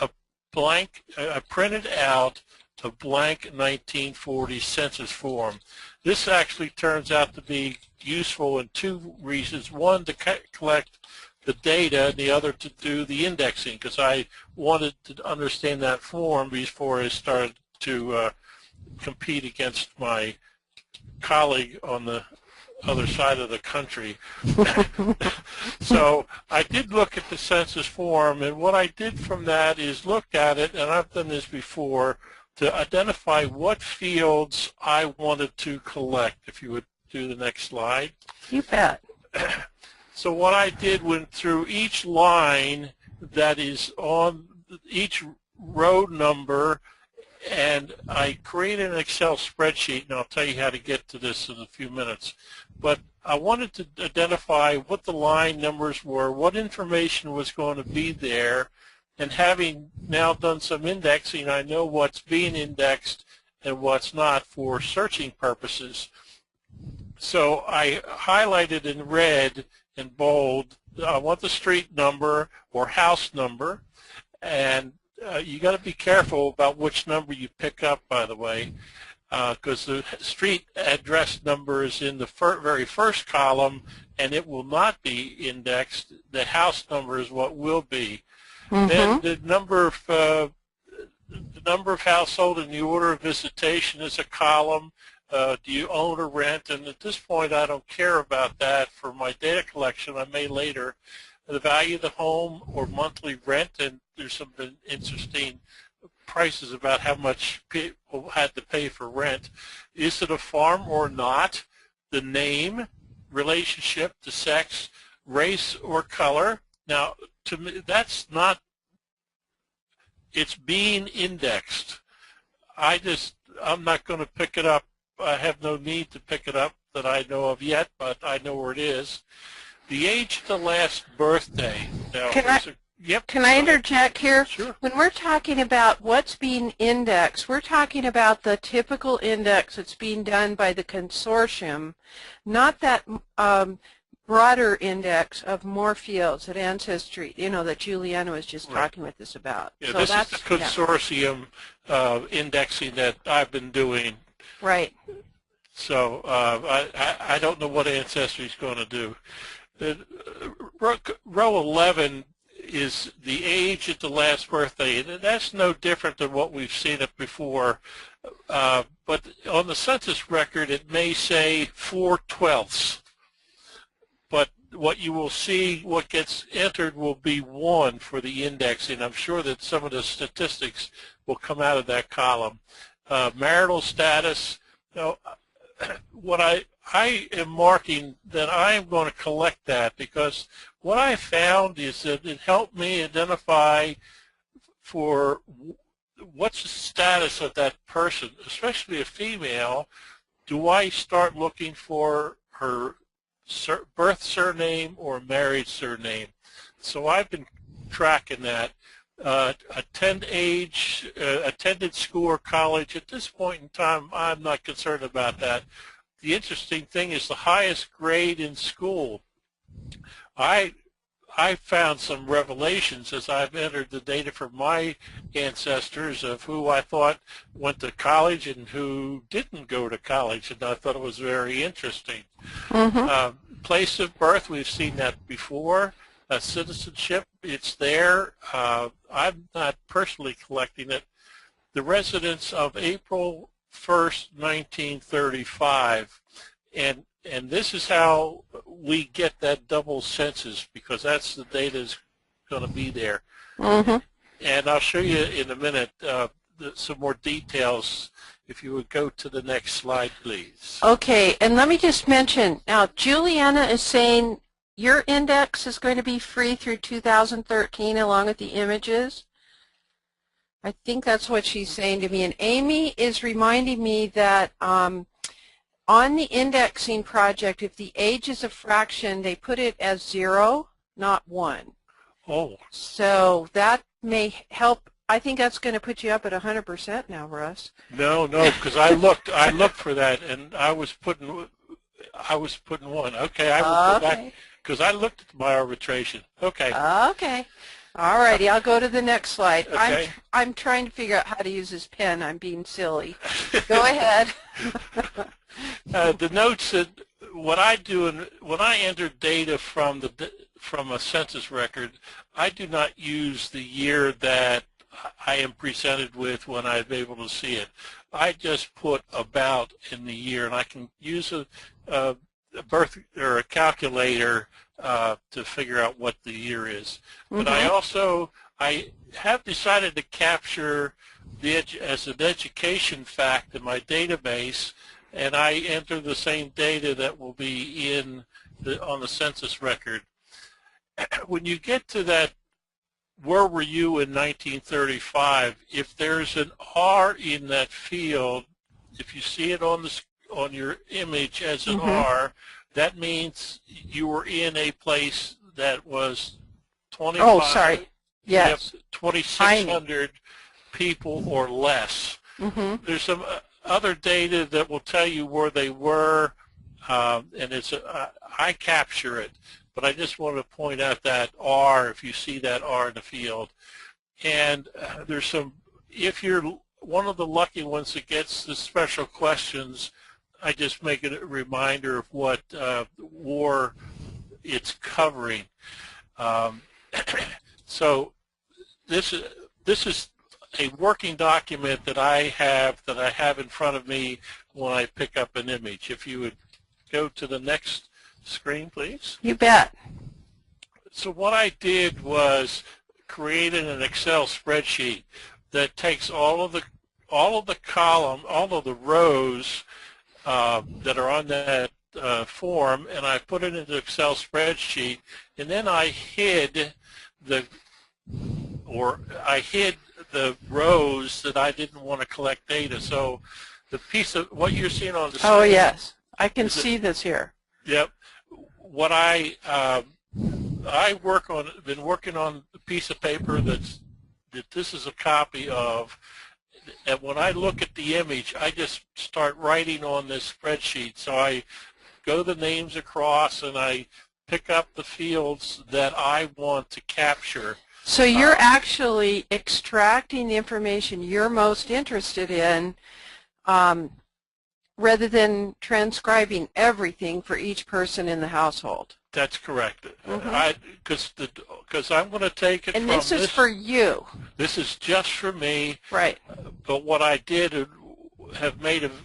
a blank. I printed out a blank 1940 census form. This actually turns out to be useful in two reasons. One, to collect the data, and the other to do the indexing, because I wanted to understand that form before I started to compete against my colleague on the other side of the country. So I did look at the census form, and what I did from that is looked at it, and I've done this before, to identify what fields I wanted to collect. If you would do the next slide. You bet. So what I did went through each line that is on each row number, and I created an Excel spreadsheet, and I'll tell you how to get to this in a few minutes. But I wanted to identify what the line numbers were, what information was going to be there, and having now done some indexing, I know what's being indexed and what's not for searching purposes. So I highlighted in red and bold, I want the street number or house number, and you got to be careful about which number you pick up, by the way, because the street address number is in the very first column, and it will not be indexed. The house number is what will be. Then the number of household and the order of visitation is a column. Do you own or rent? And at this point, I don't care about that for my data collection. I may later. The value of the home or monthly rent, and there's some interesting prices about how much people had to pay for rent. Is it a farm or not? The name, relationship, the sex, race or color. Now, to me, that's not, it's being indexed. I'm not going to pick it up. I have no need to pick it up that I know of yet, but I know where it is. The age of the last birthday. Now, can I interject here? Sure. When we're talking about what's being indexed, we're talking about the typical index that's being done by the consortium, not that broader index of more fields at Ancestry, that Juliana was just talking with us about. Yeah, so this is the consortium indexing that I've been doing. Right. So I don't know what Ancestry is going to do. Row 11 is the age at the last birthday, and that's no different than what we've seen it before. But on the census record, it may say 4/12. But what you will see, what gets entered will be 1 for the indexing. I'm sure that some of the statistics will come out of that column. Marital status, what I am marking that I am going to collect that, because what I found is that it helped me identify for what's the status of that person, especially a female. Do I start looking for her birth surname or married surname? So I've been tracking that. Attended school or college. At this point in time, I'm not concerned about that. The interesting thing is the highest grade in school. I I found some revelations as I've entered the data from my ancestors of who I thought went to college and who didn't go to college, and I thought it was very interesting. Place of birth, we've seen that before. Citizenship, it's there. I'm not personally collecting it. The residence of April 1st, 1935, and this is how we get that double census, because that's the data is going to be there. And I'll show you in a minute some more details. If you would go to the next slide, please. Okay, and let me just mention, now Juliana is saying your index is going to be free through 2013 along with the images. I think that's what she's saying to me. And Amy is reminding me that on the indexing project, if the age is a fraction, they put it as 0, not 1. Oh. So that may help. I think that's going to put you up at 100% now, Russ. No, because I looked for that, and I was putting 1. Okay, I will go back because I looked at my arbitration. Okay. Okay. All righty, I'll go to the next slide. Okay. I'm trying to figure out how to use this pen. I'm being silly. Go ahead. The notes that what I do when I enter data from a census record, I do not use the year that I am presented with when I'm able to see it. I just put about in the year, and I can use a birth or a calculator to figure out what the year is. But I have decided to capture as an education fact in my database, and I enter the same data that will be on the census record. When you get to that, where were you in 1935? If there's an R in that field, if you see it on your image as an R, that means you were in a place that was 25. Oh, sorry. Yes. 2,600 people or less. There's some other data that will tell you where they were, and I capture it. But I just want to point out that R, if you see that R in the field. And there's some, if you're one of the lucky ones that gets the special questions, I just make it a reminder of what war it's covering. So this is a working document that I have in front of me when I pick up an image. If you would go to the next screen, please. You bet. So what I did was created an Excel spreadsheet that takes all of the columns, all of the rows that are on that form, and I put it into Excel spreadsheet, and then I hid the rows that I didn't want to collect data. So the piece of what you're seeing on the screen. Oh yes, I can see this here. Yep. What I've been working on a piece of paper that this is a copy of, and when I look at the image, I just start writing on this spreadsheet. So I go the names across, and I pick up the fields that I want to capture. So you're actually extracting the information you're most interested in, rather than transcribing everything for each person in the household. That's correct. Because I'm going to take it and from this is for you. This is just for me. Right. But what I did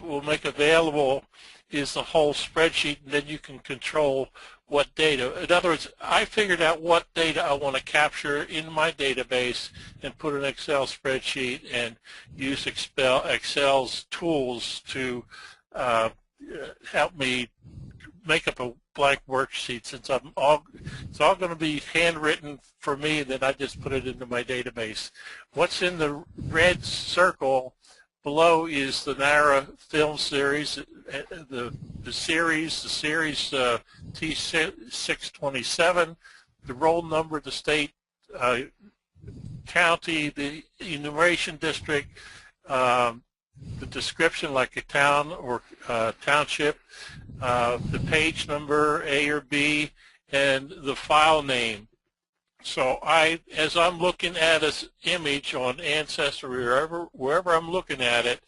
will make available is the whole spreadsheet, and then you can control what data. In other words, I figured out what data I want to capture in my database and put an Excel spreadsheet and use Excel's tools to help me make up a blank worksheet, since it's all going to be handwritten for me, and then I just put it into my database. What's in the red circle below is the NARA film series, the series T627, the roll number, the state, county, the enumeration district, the description like a town or township, the page number A or B, and the file name. So as I'm looking at this image on Ancestry, wherever I'm looking at it,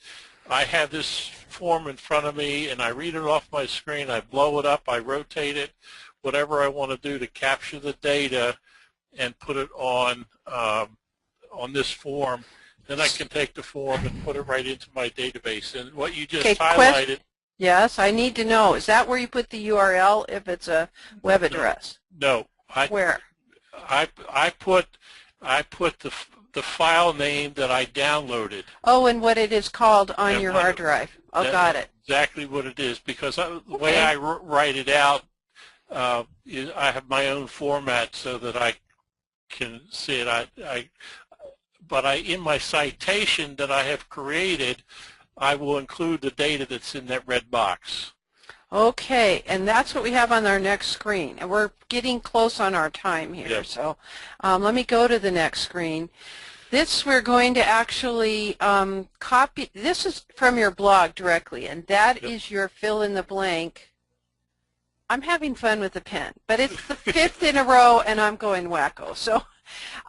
I have this form in front of me, and I read it off my screen. I blow it up, I rotate it, whatever I want to do to capture the data and put it on this form. Then I can take the form and put it right into my database. And what you just highlighted. Yes, I need to know. Is that where you put the URL if it's a web address? No. Where? I put the file name that I downloaded. Oh, and what it is called on your hard drive. Oh, got it. Exactly what it is, because the way I write it out, I have my own format so that I can see it. But in my citation that I have created, I will include the data that's in that red box. Okay, and that's what we have on our next screen. And we're getting close on our time here, Yep. so let me go to the next screen. This we're going to actually copy. This is from your blog directly, and that is your fill in the blank. I'm having fun with the pen, but it's the 5th in a row, and I'm going wacko. So,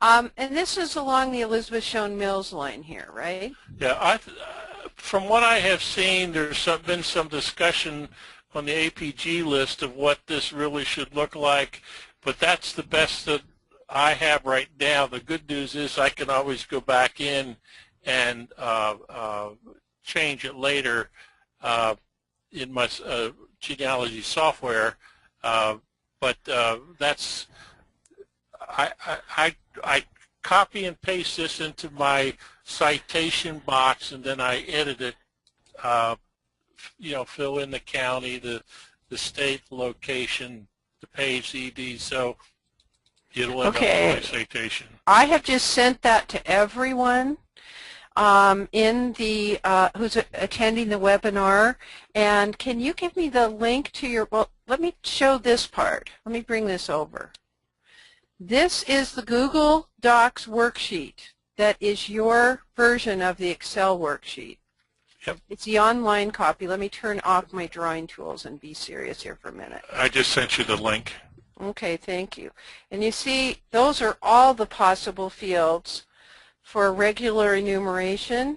and this is along the Elizabeth Shown Mills line here, right? Yeah, from what I have seen, there's been some discussion on the APG list of what this really should look like, but that's the best that I have right now. The good news is I can always go back in and change it later in my genealogy software, but that's I copy and paste this into my citation box, and then I edit it, fill in the county, the state, the location, the page, the ED, so it'll end up in my citation. I have just sent that to everyone in the who's attending the webinar. And can you give me the link to your, well, let me show this part. Let me bring this over. This is the Google Docs worksheet that is your version of the Excel worksheet. Yep. It's the online copy. Let me turn off my drawing tools and be serious here for a minute. I just sent you the link. Okay, thank you. And you see, those are all the possible fields for regular enumeration.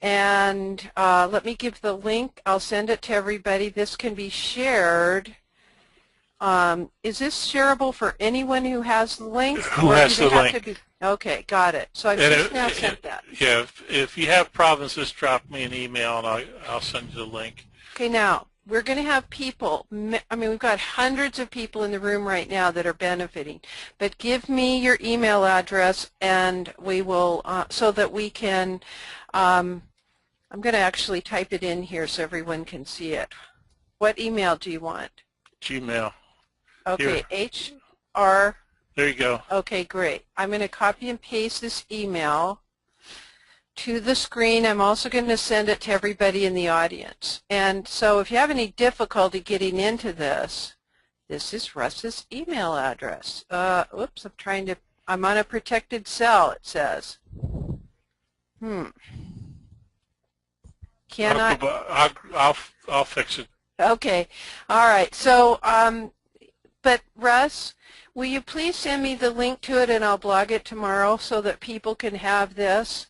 And let me give the link. I'll send it to everybody. This can be shared. Is this shareable for anyone who has the link? Who has the link? Okay, got it. So I've just now sent that. Yeah, if you have problems, just drop me an email and I'll send you the link. Okay, now we're going to have people, I mean, we've got hundreds of people in the room right now that are benefiting, but give me your email address and we will, so that we can, I'm going to actually type it in here so everyone can see it. What email do you want? Gmail. Okay, Here. HR. There you go. Okay, great. I'm going to copy and paste this email to the screen. I'm also going to send it to everybody in the audience. And so if you have any difficulty getting into this, this is Russ's email address. Oops, I'm on a protected cell, it says. Can I'll fix it. Okay. All right. So, but Russ, will you please send me the link to it and I'll blog it tomorrow so that people can have this,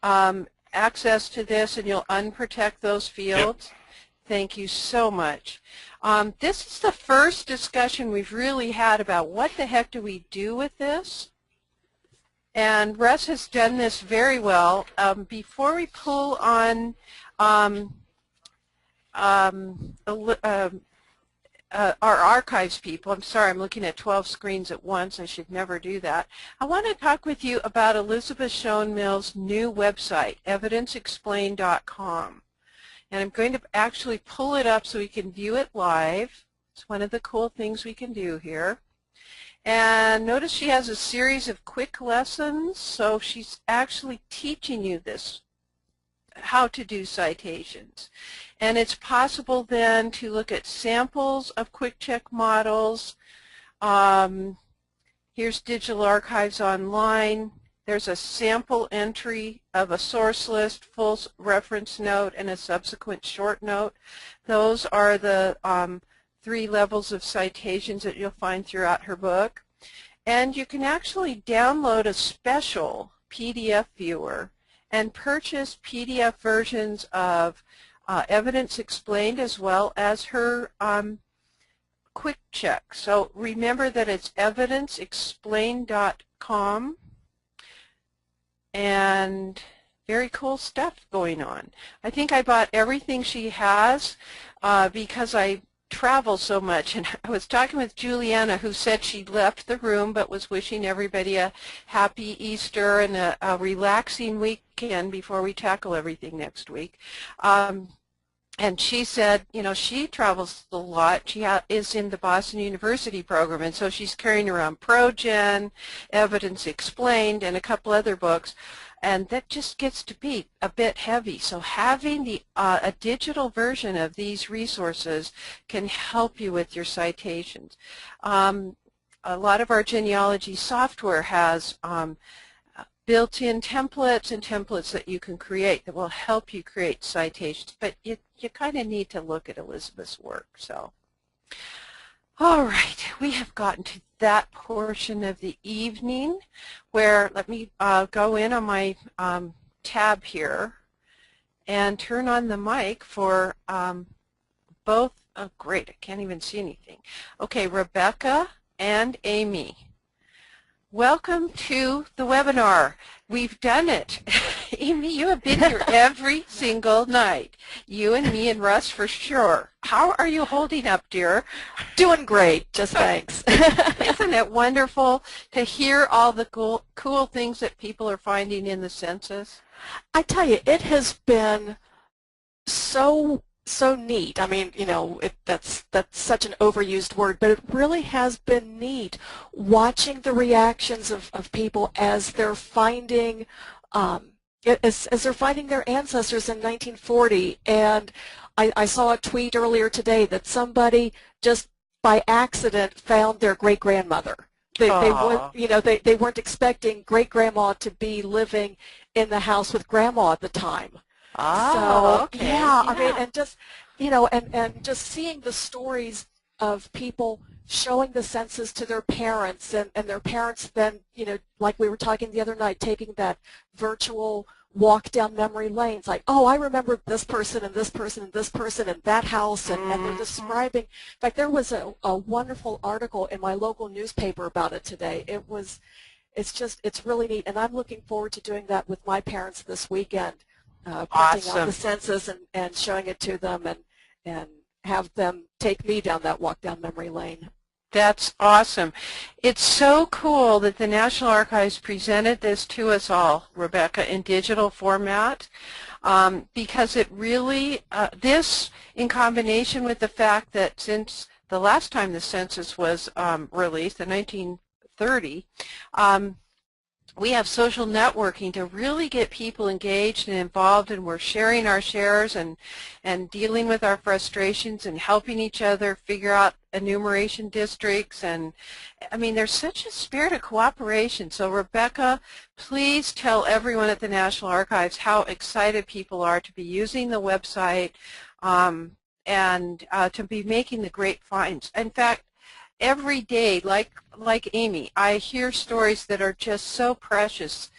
access to this, and you'll unprotect those fields? Yep. Thank you so much. This is the first discussion we've really had about what the heck do we do with this. And Russ has done this very well. Before we pull on our archives people, I'm sorry, I'm looking at 12 screens at once. I should never do that. I want to talk with you about Elizabeth Shown Mills' new website, evidenceexplained.com. And I'm going to actually pull it up so we can view it live. It's one of the cool things we can do here. And notice she has a series of quick lessons, so she's actually teaching you this, how to do citations. And it's possible then to look at samples of quick check models. Here's Digital Archives Online. There's a sample entry of a source list, full reference note, and a subsequent short note. Those are the 3 levels of citations that you'll find throughout her book. And you can actually download a special PDF viewer and purchase PDF versions of Evidence Explained as well as her quick check. So remember that it's evidenceexplained.com, and very cool stuff going on. I think I bought everything she has because I travel so much, and I was talking with Juliana, who said she left the room but was wishing everybody a happy Easter and a relaxing weekend before we tackle everything next week. And she said, you know, she travels a lot. She is in the Boston University program, and so she's carrying around ProGen, Evidence Explained, and a couple other books, and that just gets to be a bit heavy. So having a digital version of these resources can help you with your citations. A lot of our genealogy software has built-in templates and templates that you can create that will help you create citations, but you kind of need to look at Elizabeth's work. So, all right, we have gotten to that portion of the evening where, let me go in on my tab here and turn on the mic for both. Oh, great, I can't even see anything. Okay, Rebecca and Amy. Welcome to the webinar. We've done it. Amy, you have been here every single night. You and me and Russ for sure. How are you holding up, dear? Doing great, just thanks. Isn't it wonderful to hear all the cool things that people are finding in the census? I tell you, it has been so neat. I mean, you know, that's such an overused word, but it really has been neat watching the reactions of people as they're finding as they're finding their ancestors in 1940. And I saw a tweet earlier today that somebody just by accident found their great-grandmother. They weren't expecting great-grandma to be living in the house with grandma at the time. Oh, okay. Yeah, I mean, and just, you know, and just seeing the stories of people showing the census to their parents, and their parents then, you know, like we were talking the other night, taking that virtual walk down memory lane. It's like, oh, I remember this person and this person and this person and that house, and they're describing. In fact, there was a wonderful article in my local newspaper about it today. It's really neat, and I'm looking forward to doing that with my parents this weekend. Printing out the census and showing it to them, and have them take me down that walk down memory lane. That's awesome. It's so cool that the National Archives presented this to us all, Rebecca, in digital format, because it really, this in combination with the fact that since the last time the census was released, in 1930, we have social networking to really get people engaged and involved, and we're sharing our shares and dealing with our frustrations and helping each other figure out enumeration districts. And I mean, there's such a spirit of cooperation. So Rebecca, please tell everyone at the National Archives how excited people are to be using the website and to be making the great finds. In fact, every day, like Amy, I hear stories that are just so precious.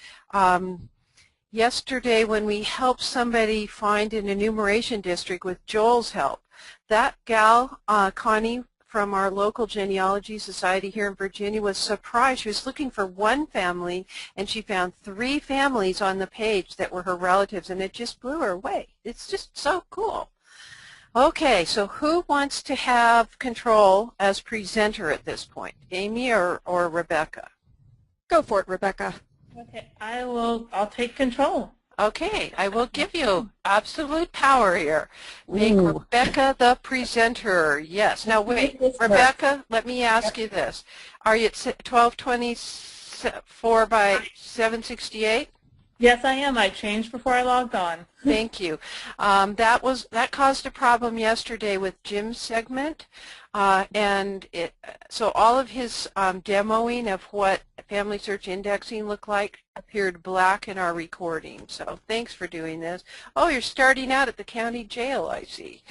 Yesterday, when we helped somebody find an enumeration district with Joel's help, that gal, Connie, from our local genealogy society here in Virginia, was surprised. She was looking for one family, and she found 3 families on the page that were her relatives, and it just blew her away. It's just so cool. Okay, so who wants to have control as presenter at this point, Amy or Rebecca? Go for it, Rebecca. Okay, I'll take control. Okay, I will give you absolute power here. Make Rebecca the presenter. Yes. Now wait, Rebecca, let me ask you this. Are you at 1224 by 768? Yes, I am. I changed before I logged on. Thank you. That caused a problem yesterday with Jim's segment, and so all of his demoing of what family search indexing looked like appeared black in our recording. So thanks for doing this. Oh, you're starting out at the county jail, I see.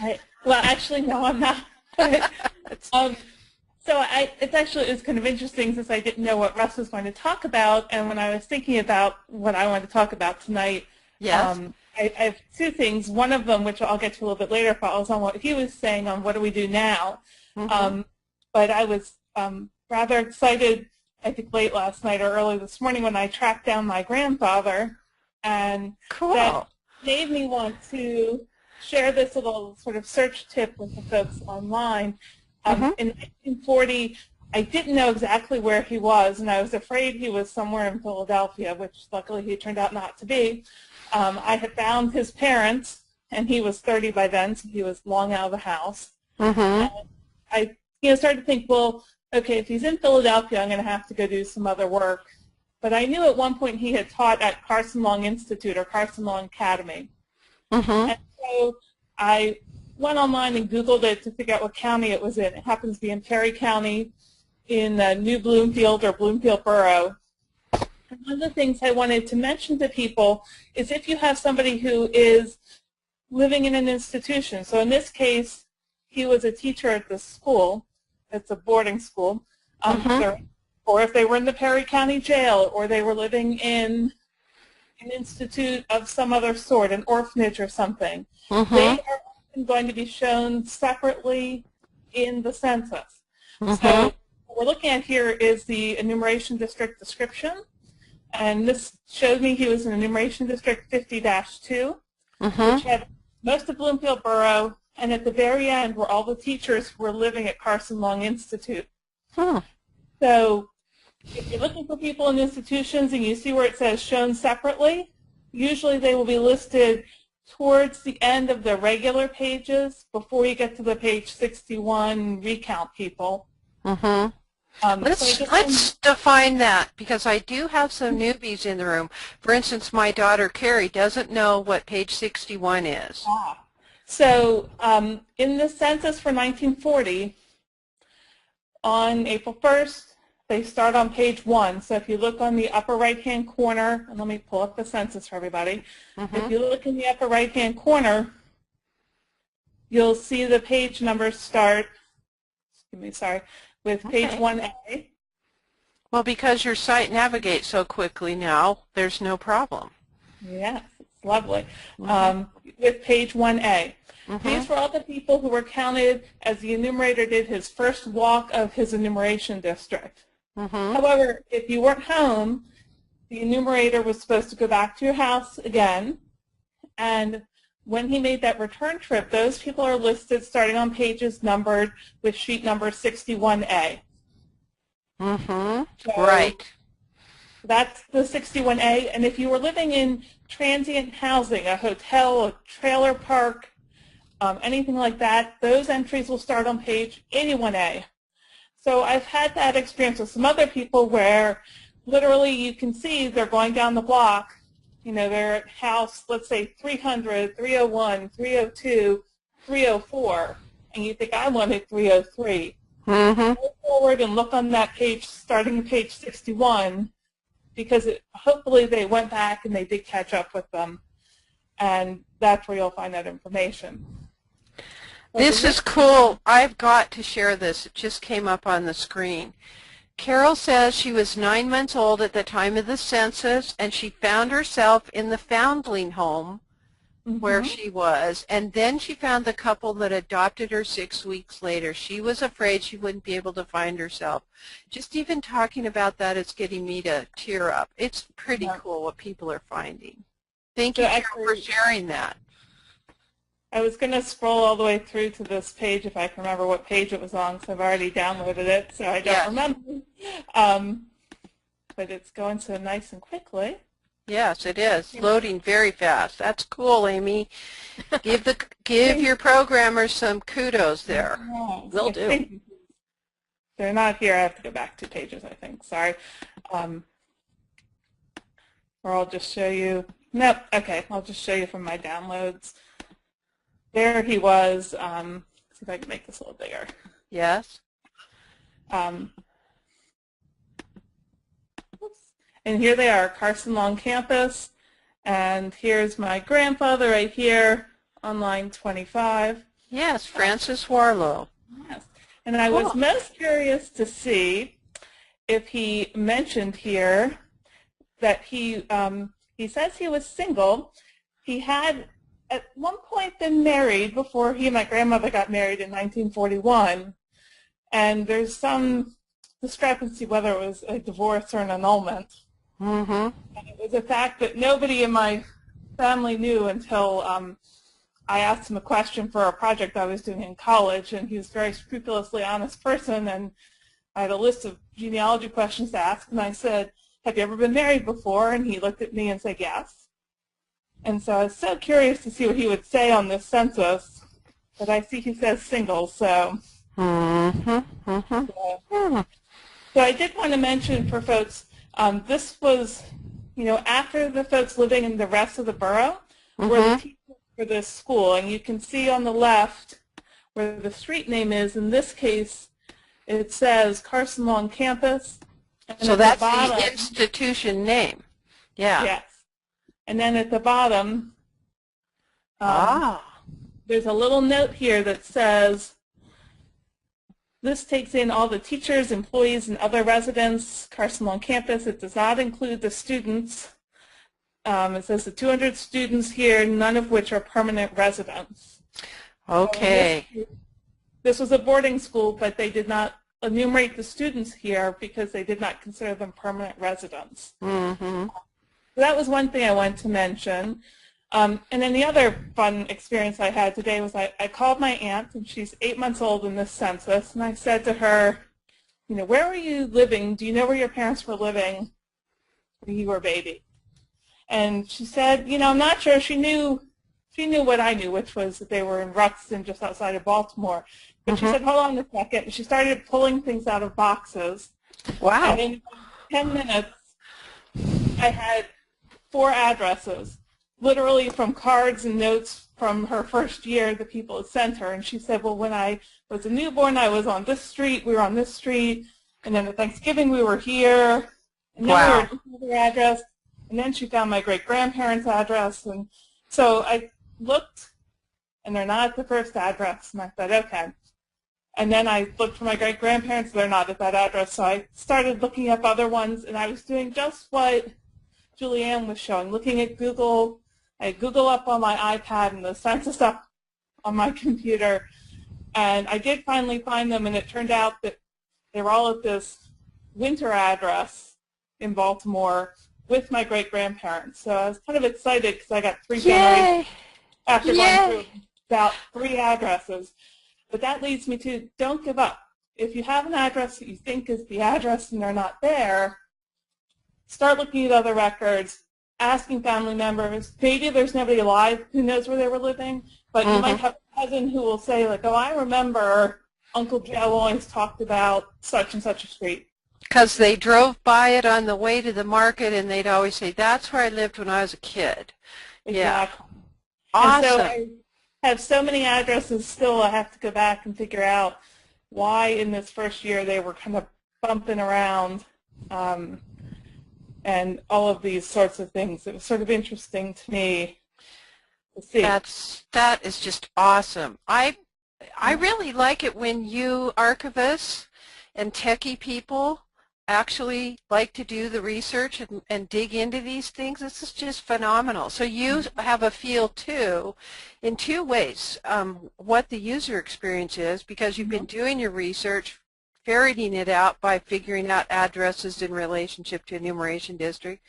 Well, actually, no, I'm not. So it was kind of interesting since I didn't know what Russ was going to talk about, and when I was thinking about what I wanted to talk about tonight, Yes. I have two things. One of them, which I'll get to a little bit later, follows on what he was saying on what do we do now. Mm-hmm. But I was rather excited, I think late last night or early this morning, when I tracked down my grandfather, and Cool. that made me want to share this little sort of search tip with the folks online. In 1940, I didn't know exactly where he was, and I was afraid he was somewhere in Philadelphia, which luckily he turned out not to be. I had found his parents, and he was 30 by then, so he was long out of the house. Mm-hmm. And I started to think, well, okay, if he's in Philadelphia, I'm going to have to go do some other work. But I knew at one point he had taught at Carson Long Institute or Carson Long Academy. Mm-hmm. And so I went online and Googled it to figure out what county it was in. It happens to be in Perry County in New Bloomfield or Bloomfield Borough. And one of the things I wanted to mention to people is if you have somebody who is living in an institution, so in this case, he was a teacher at the school, it's a boarding school, or if they were in the Perry County Jail, or they were living in an institute of some other sort, an orphanage or something, they are often going to be shown separately in the census. So what we're looking at here is the enumeration district description, and this showed me he was in enumeration district 50-2, which had most of Bloomfield Borough, and at the very end were all the teachers who were living at Carson Long Institute. So if you're looking for people in institutions and you see where it says shown separately, usually they will be listed towards the end of the regular pages before you get to the page 61 recount people. Let's define that, because I do have some newbies in the room. For instance, my daughter Carrie doesn't know what page 61 is. So in the census for 1940, on April 1st, they start on page 1. So if you look on the upper right-hand corner, and let me pull up the census for everybody. If you look in the upper right-hand corner, you'll see the page numbers start, with page 1A. Well, because your site navigates so quickly now, there's no problem. Yes, it's lovely. With page 1A. These were all the people who were counted as the enumerator did his first walk of his enumeration district. However, if you weren't home, the enumerator was supposed to go back to your house again, and when he made that return trip, those people are listed starting on pages numbered with sheet number 61A. So right. That's the 61A, and if you were living in transient housing, a hotel, a trailer park, anything like that, those entries will start on page 81A. So I've had that experience with some other people where literally you can see they're going down the block, you know, they're at house, let's say 300, 301, 302, 304, and you think, I wanted 303. Go forward and look on that page, starting at page 61, because hopefully they went back and they did catch up with them, and that's where you'll find that information. This is cool. I've got to share this. It just came up on the screen. Carol says she was 9 months old at the time of the census, and she found herself in the foundling home where she was, and then she found the couple that adopted her 6 weeks later. She was afraid she wouldn't be able to find herself. Just even talking about that is getting me to tear up. It's pretty cool what people are finding. Thank you, Carol, for sharing that. I was going to scroll all the way through to this page if I can remember what page it was on, so I've already downloaded it, so I don't remember. But it's going so nice and quickly. Yes, it is. Loading very fast. That's cool, Amy. Give your programmers some kudos there. Will do. They're not here. I have to go back 2 pages, I think. Sorry. Or I'll just show you. Nope. Okay. I'll just show you from my downloads. There he was. See if I can make this a little bigger. Yes. And here they are, Carson Long campus. And here's my grandfather right here on line 25. Yes, Francis Warlow. Yes. And I was most curious to see if he mentioned here that he says he was single. He had at one point been married before he and my grandmother got married in 1941. And there's some discrepancy whether it was a divorce or an annulment. Mm-hmm. And it was a fact that nobody in my family knew until I asked him a question for a project I was doing in college, and he was a very scrupulously honest person, and I had a list of genealogy questions to ask, and I said, have you ever been married before? And he looked at me and said, yes. And so I was so curious to see what he would say on this census, but I see he says single, so. Mm-hmm. Mm-hmm. So I did want to mention for folks, this was, after the folks living in the rest of the borough were the teachers for this school. And you can see on the left where the street name is. In this case, it says Carson Lawn Campus. And so that's the institution name. Yeah. Yes. And then at the bottom, there's a little note here that says, this takes in all the teachers, employees, and other residents, Carson Lawn Campus. It does not include the students. It says the 200 students here, none of which are permanent residents. Okay. So this was a boarding school, but they did not enumerate the students here because they did not consider them permanent residents. Mm-hmm. So that was one thing I wanted to mention. And then the other fun experience I had today was I called my aunt, and she's 8 months old in this census, and I said to her, where were you living? Do you know where your parents were living when you were a baby? And she said, I'm not sure. She knew what I knew, which was that they were in Ericsson, just outside of Baltimore. But she said, hold on a second. And she started pulling things out of boxes. Wow. And in 10 minutes, I had 4 addresses, literally from cards and notes from her first year the people had sent her. And she said, well, when I was a newborn, I was on this street, we were on this street, and then at Thanksgiving we were here, and then we were at another address, and then she found my great-grandparents' address. And so I looked, and they're not at the first address, and I thought, okay. And then I looked for my great-grandparents, they're not at that address, so I started looking up other ones, and I was doing just what Julianne was showing, looking at Google. I had Google up on my iPad and the census up on my computer, and I did finally find them, and it turned out that they were all at this winter address in Baltimore with my great-grandparents. So I was kind of excited because I got 3 generations after going through about 3 addresses. But that leads me to don't give up. If you have an address that you think is the address and they're not there, start looking at other records, asking family members. Maybe there's nobody alive who knows where they were living, but you might have a cousin who will say, like, oh, I remember Uncle Joe always talked about such and such a street. Because they drove by it on the way to the market, and they'd always say, that's where I lived when I was a kid. Exactly. Yeah. Awesome. And so I have so many addresses still. I have to go back and figure out why in this first year they were kind of bumping around. And all of these sorts of things. It was sort of interesting to me to see. That is just awesome. I really like it when you archivists and techie people actually like to do the research and dig into these things. This is just phenomenal. So you have a feel too, in 2 ways, what the user experience is, because you've been doing your research, ferreting it out by figuring out addresses in relationship to enumeration district.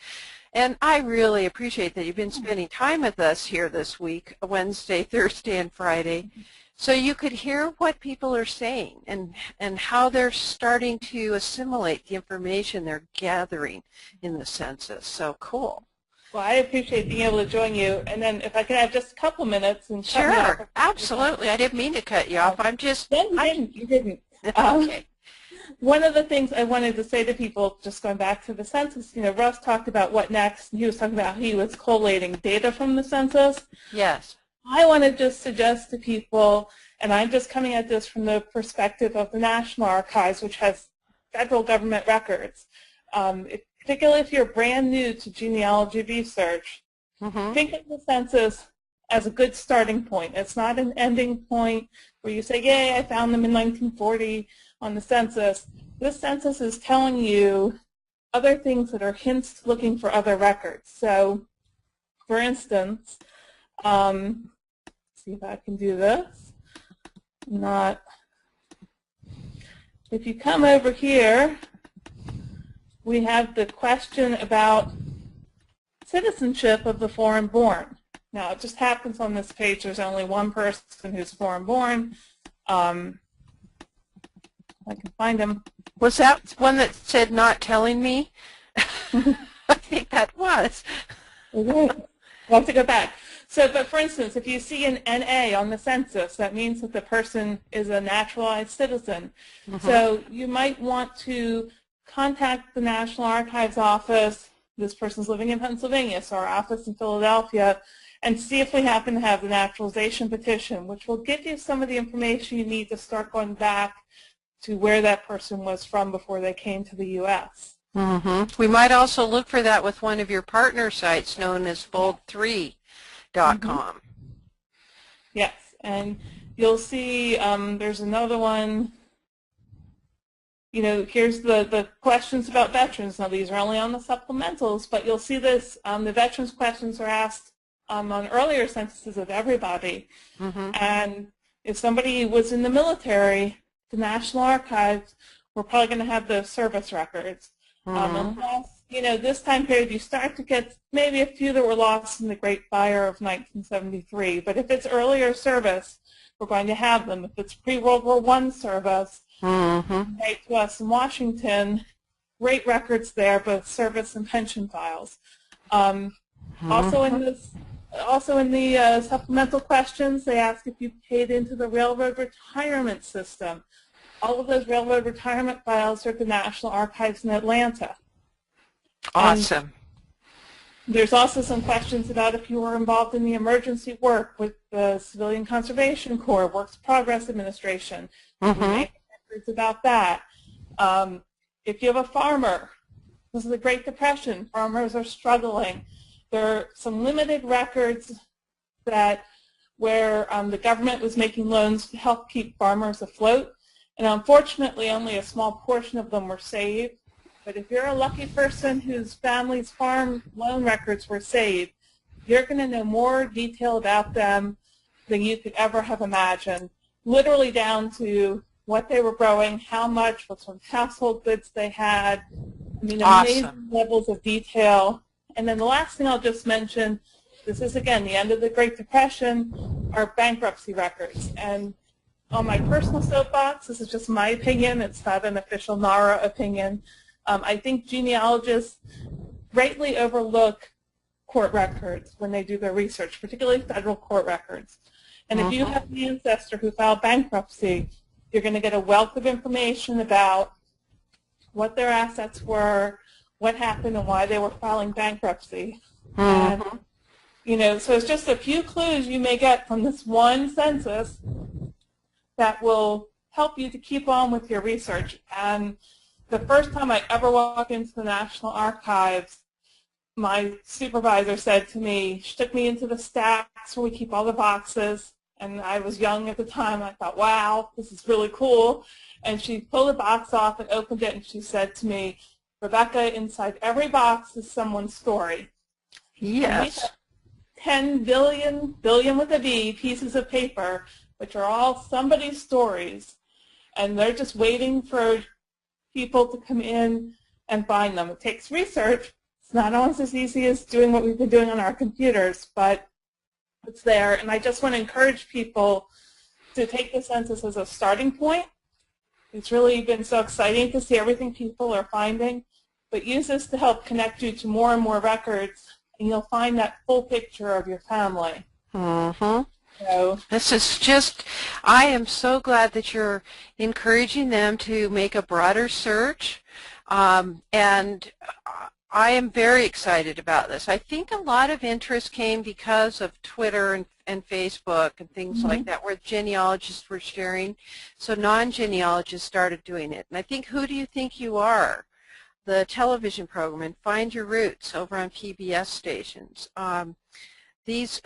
And I really appreciate that you've been spending time with us here this week, Wednesday, Thursday, and Friday, so you could hear what people are saying and how they're starting to assimilate the information they're gathering in the census. So cool. Well, I appreciate being able to join you. And then if I could have just a couple minutes. And sure, absolutely. I didn't mean to cut you off. I'm just... You didn't. Okay. One of the things I wanted to say to people, just going back to the census, Russ talked about what next, and he was talking about how he was collating data from the census. Yes. I want to just suggest to people, and I'm just coming at this from the perspective of the National Archives, which has federal government records. Particularly if you're brand new to genealogy research, think of the census as a good starting point. It's not an ending point where you say, yay, I found them in 1940 on the census. This census is telling you other things that are hints looking for other records. So, for instance, see if I can do this. If you come over here, we have the question about citizenship of the foreign-born. Now, it just happens on this page there's only one person who's foreign-born. I can find him. Was that one that said not telling me? I think that was. Okay. We'll have to go back. So, but for instance, if you see an NA on the census, that means that the person is a naturalized citizen. Mm-hmm. So you might want to contact the National Archives office. This person's living in Pennsylvania, so our office in Philadelphia, and see if we happen to have the naturalization petition, which will give you some of the information you need to start going back to where that person was from before they came to the U.S. Mm-hmm. We might also look for that with one of your partner sites known as fold3.com. Mm-hmm. Yes, and you'll see there's another one. You know, here's the questions about veterans. Now, these are only on the supplementals, but you'll see this. The veterans questions are asked on earlier censuses of everybody. Mm-hmm. And if somebody was in the military, the National Archives, we're probably going to have the service records. Mm-hmm. Unless, you know, this time period you start to get maybe a few that were lost in the Great Fire of 1973. But if it's earlier service, we're going to have them. If it's pre-World War I service, mm-hmm. right to us in Washington, great records there, both service and pension files. Mm-hmm. Also in the supplemental questions, they ask if you paid into the railroad retirement system. All of those railroad retirement files are at the National Archives in Atlanta. Awesome. And there's also some questions about if you were involved in the emergency work with the Civilian Conservation Corps, Works Progress Administration. Mm-hmm. Records about that. If you have a farmer, this is the Great Depression, farmers are struggling. There are some limited records that where the government was making loans to help keep farmers afloat. And unfortunately, only a small portion of them were saved. But if you're a lucky person whose family's farm loan records were saved, you're going to know more detail about them than you could ever have imagined, literally down to what they were growing, how much, what sort of household goods they had. I mean, amazing awesome. Levels of detail. And then the last thing I'll just mention, this is, again, the end of the Great Depression, are bankruptcy records. And on my personal soapbox, this is just my opinion, it's not an official NARA opinion, I think genealogists greatly overlook court records when they do their research, particularly federal court records. And if you have an ancestor who filed bankruptcy, you're going to get a wealth of information about what their assets were, what happened, and why they were filing bankruptcy. And, you know, so it's just a few clues you may get from this one census that will help you to keep on with your research. And the first time I ever walked into the National Archives, my supervisor said to me, she took me into the stacks where we keep all the boxes, and I was young at the time. I thought, wow, this is really cool. And she pulled the box off and opened it, and she said to me, Rebecca, inside every box is someone's story. Yes. 10 billion with a B, pieces of paper, which are all somebody's stories, and they're just waiting for people to come in and find them. It takes research. It's not always as easy as doing what we've been doing on our computers, but it's there. And I just want to encourage people to take the census as a starting point. It's really been so exciting to see everything people are finding, but use this to help connect you to more and more records, and you'll find that full picture of your family. Mm-hmm. This is just, I am so glad that you're encouraging them to make a broader search, and I am very excited about this. I think a lot of interest came because of Twitter and Facebook and things like that, where genealogists were sharing, so non-genealogists started doing it. And I think Who Do You Think You Are, the television program, and Find Your Roots over on PBS stations. these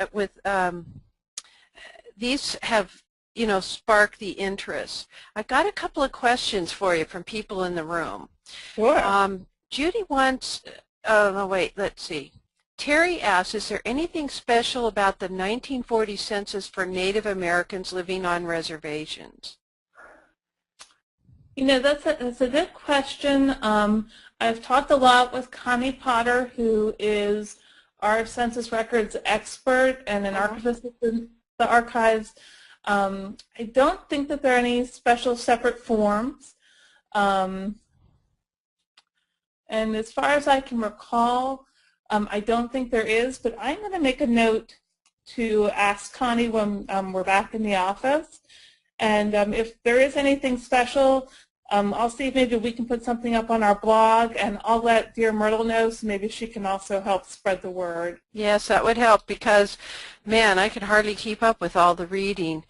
these have, you know, sparked the interest. I've got a couple of questions for you from people in the room. Sure. Judy wants, oh no, wait, let's see. Terry asks, is there anything special about the 1940 census for Native Americans living on reservations? You know, that's a good question. I've talked a lot with Connie Potter, who is our census records expert and an archivist in the archives. I don't think that there are any special separate forms. And as far as I can recall, I don't think there is, but I'm going to make a note to ask Connie when we're back in the office. And if there is anything special, I'll see if maybe we can put something up on our blog, and I'll let dear Myrtle know so maybe she can also help spread the word. Yes, that would help because, man, I could hardly keep up with all the reading.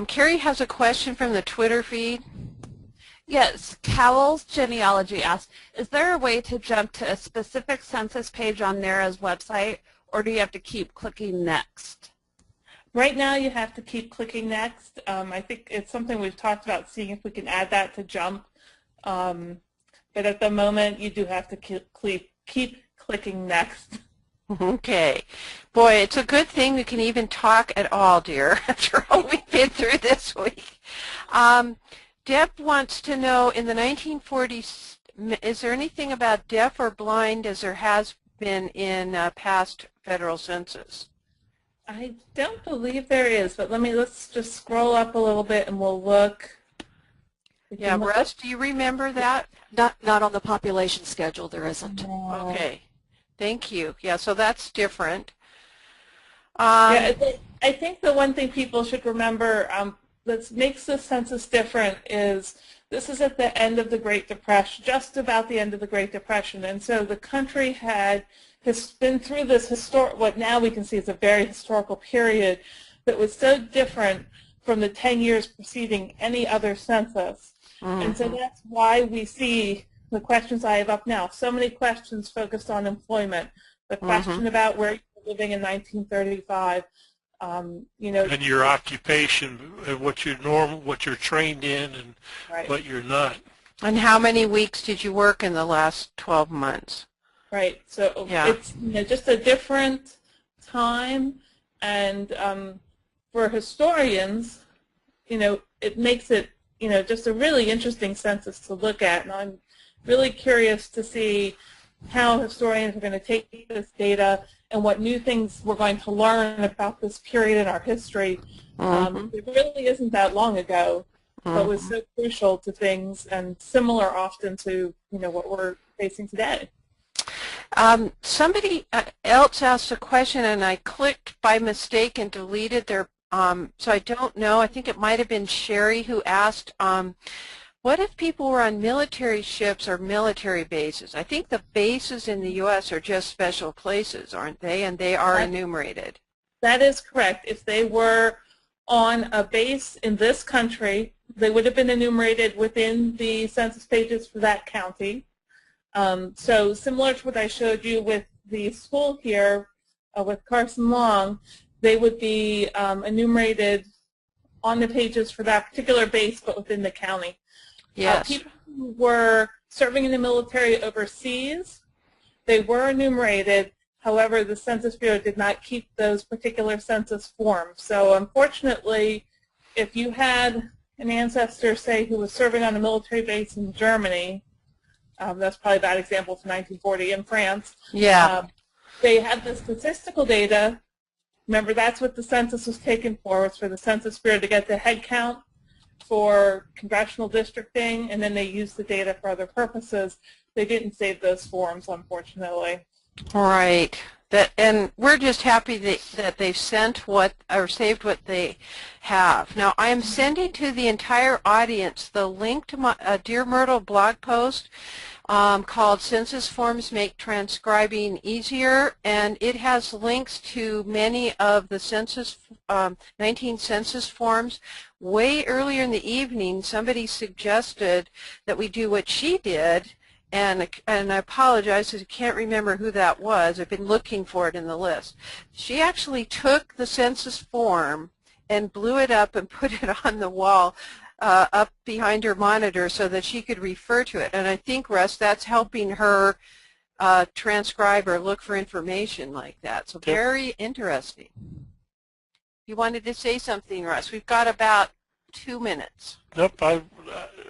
Carrie has a question from the Twitter feed. Yes, Cowell's Genealogy asks, is there a way to jump to a specific census page on NARA's website, or do you have to keep clicking next? Right now you have to keep clicking next. I think it's something we've talked about, seeing if we can add that to jump. But at the moment you do have to keep clicking next. Okay. Boy, it's a good thing we can even talk at all, dear, after all we've been through this week. Deb wants to know, in the 1940s, is there anything about deaf or blind as there has been in past federal census? I don't believe there is, but let's just scroll up a little bit and we'll look. Yeah, Russ, do you remember that? Not on the population schedule, there isn't. Okay. Thank you. Yeah, so that's different. Yeah, I think the one thing people should remember that makes the census different is this is at the end of the Great Depression, just about the end of the Great Depression, and so the country has been through this what now we can see is a very historical period that was so different from the 10 years preceding any other census. And so that's why we see the questions I have up now. So many questions focused on employment, the question about where you were living in 1935, you know, and your occupation, and what you're trained in, and what you're not. And how many weeks did you work in the last 12 months? Right. So it's, you know, just a different time, and for historians, you know, it makes it, you know, just a really interesting census to look at, and I'm really curious to see how historians are going to take this data and what new things we're going to learn about this period in our history. It really isn't that long ago, but was so crucial to things and similar often to, you know, what we're facing today. Somebody else asked a question, and I clicked by mistake and deleted their, so I don't know. I think it might have been Sherry who asked, what if people were on military ships or military bases? I think the bases in the U.S. are just special places, aren't they? And they are enumerated. That is correct. If they were on a base in this country, they would have been enumerated within the census pages for that county. So similar to what I showed you with the school here with Carson Long, they would be enumerated on the pages for that particular base, but within the county. Yes. People who were serving in the military overseas, they were enumerated. However, the Census Bureau did not keep those particular census forms. So unfortunately, if you had an ancestor, say, who was serving on a military base in Germany, that's probably a bad example for 1940 in France. Yeah. They had the statistical data. Remember, that's what the census was taken for, was for the Census Bureau to get the head count for congressional districting, and then they used the data for other purposes. They didn't save those forms, unfortunately. Right. And we're just happy that they've sent what, or saved what they have. Now, I am sending to the entire audience the link to my Dear Myrtle blog post called Census Forms Make Transcribing Easier, and it has links to many of the census 19 census forms. Way earlier in the evening, somebody suggested that we do what she did and I apologize because I can't remember who that was. I've been looking for it in the list. She actually took the census form and blew it up and put it on the wall up behind her monitor so that she could refer to it. And I think, Russ, that's helping her transcribe or look for information like that. So very interesting. You wanted to say something, Russ. We've got about 2 minutes. Nope.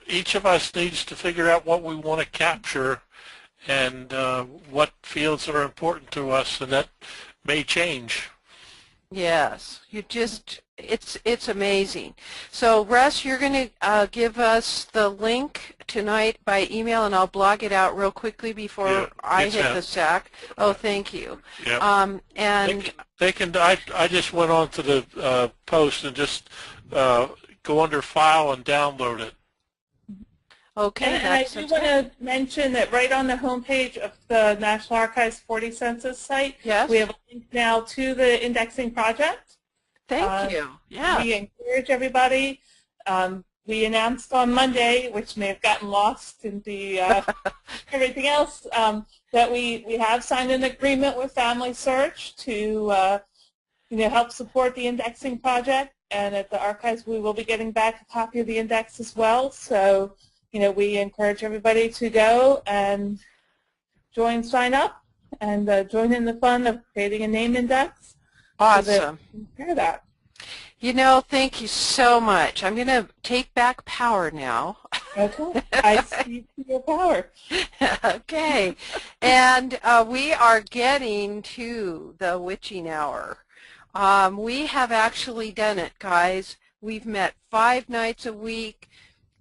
Each of us needs to figure out what we want to capture and what fields are important to us, and that may change. Yes, it's amazing. So Russ, you're going to give us the link tonight by email, and I'll blog it out real quickly before I hit the sack. Oh, thank you. Yeah. And they can. I just went on to the post and just go under File and download it. Okay. And I do want to mention that right on the homepage of the National Archives 40 Census site, we have a link now to the indexing project. Thank you. Yeah. We encourage everybody. We announced on Monday, which may have gotten lost in the everything else, that we have signed an agreement with FamilySearch to help support the indexing project. And at the archives, we will be getting back a copy of the index as well. So, we encourage everybody to go and sign up, and join in the fun of creating a name index. Awesome. So that we can hear that. Thank you so much. I'm going to take back power now. Okay. I see your power. Okay. And we are getting to the witching hour. We have actually done it, guys. We've met 5 nights a week.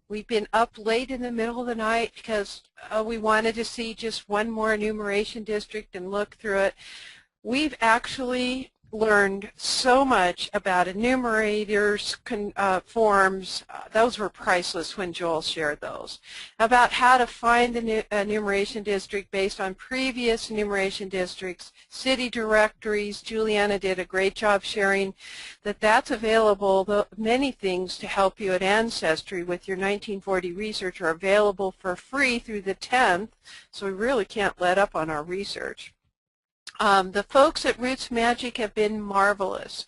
We've been up late in the middle of the night because we wanted to see just one more enumeration district and look through it. We've actually learned so much about enumerators, forms. Those were priceless when Joel shared those. About how to find the enumeration district based on previous enumeration districts, city directories. Juliana did a great job sharing that's available. Many things to help you at Ancestry with your 1940 research are available for free through the 10th, so we really can't let up on our research. The folks at Roots Magic have been marvelous.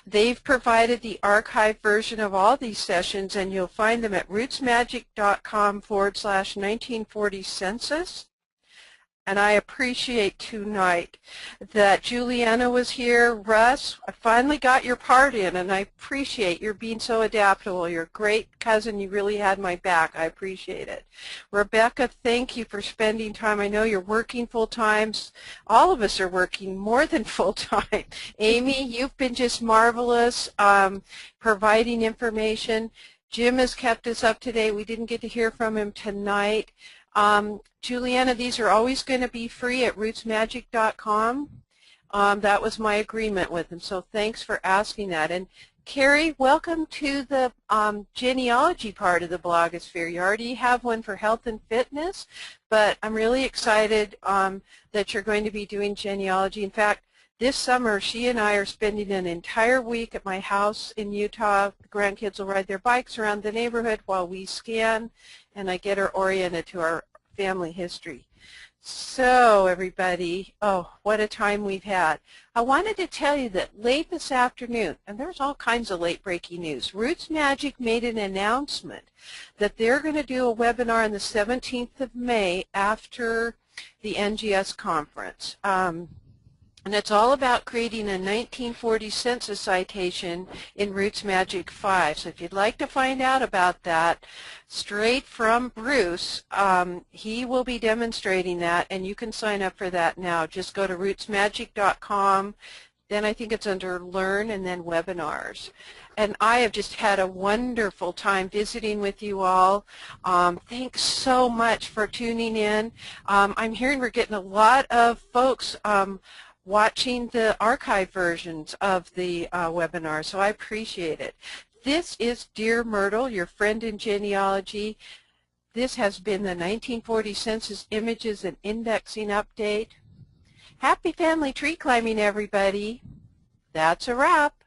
They've provided the archive version of all these sessions, and you'll find them at rootsmagic.com/1940 census. And I appreciate tonight that Juliana was here. Russ, I finally got your part in, and I appreciate your being so adaptable. You're a great cousin. You really had my back. I appreciate it. Rebecca, thank you for spending time. I know you're working full-time. All of us are working more than full-time. Amy, you've been just marvelous providing information. Jim has kept us up to date. We didn't get to hear from him tonight. Juliana, these are always going to be free at rootsmagic.com. That was my agreement with him, so thanks for asking that. And Carrie, welcome to the genealogy part of the blogosphere. You already have one for health and fitness, but I'm really excited that you're going to be doing genealogy. In fact, this summer, she and I are spending an entire week at my house in Utah. The grandkids will ride their bikes around the neighborhood while we scan, and I get her oriented to our family history. So, everybody, oh, what a time we've had. I wanted to tell you that late this afternoon, and there's all kinds of late-breaking news, Roots Magic made an announcement that they're going to do a webinar on the 17th of May after the NGS conference. And it's all about creating a 1940 census citation in Roots Magic 5. So if you'd like to find out about that straight from Bruce, he will be demonstrating that, and you can sign up for that now. Just go to rootsmagic.com. Then I think it's under Learn and then Webinars. And I have just had a wonderful time visiting with you all. Thanks so much for tuning in. I'm hearing we're getting a lot of folks watching the archive versions of the webinar, so I appreciate it. This is Dear Myrtle, your friend in genealogy. This has been the 1940 Census Images and Indexing Update. Happy family tree climbing, everybody. That's a wrap.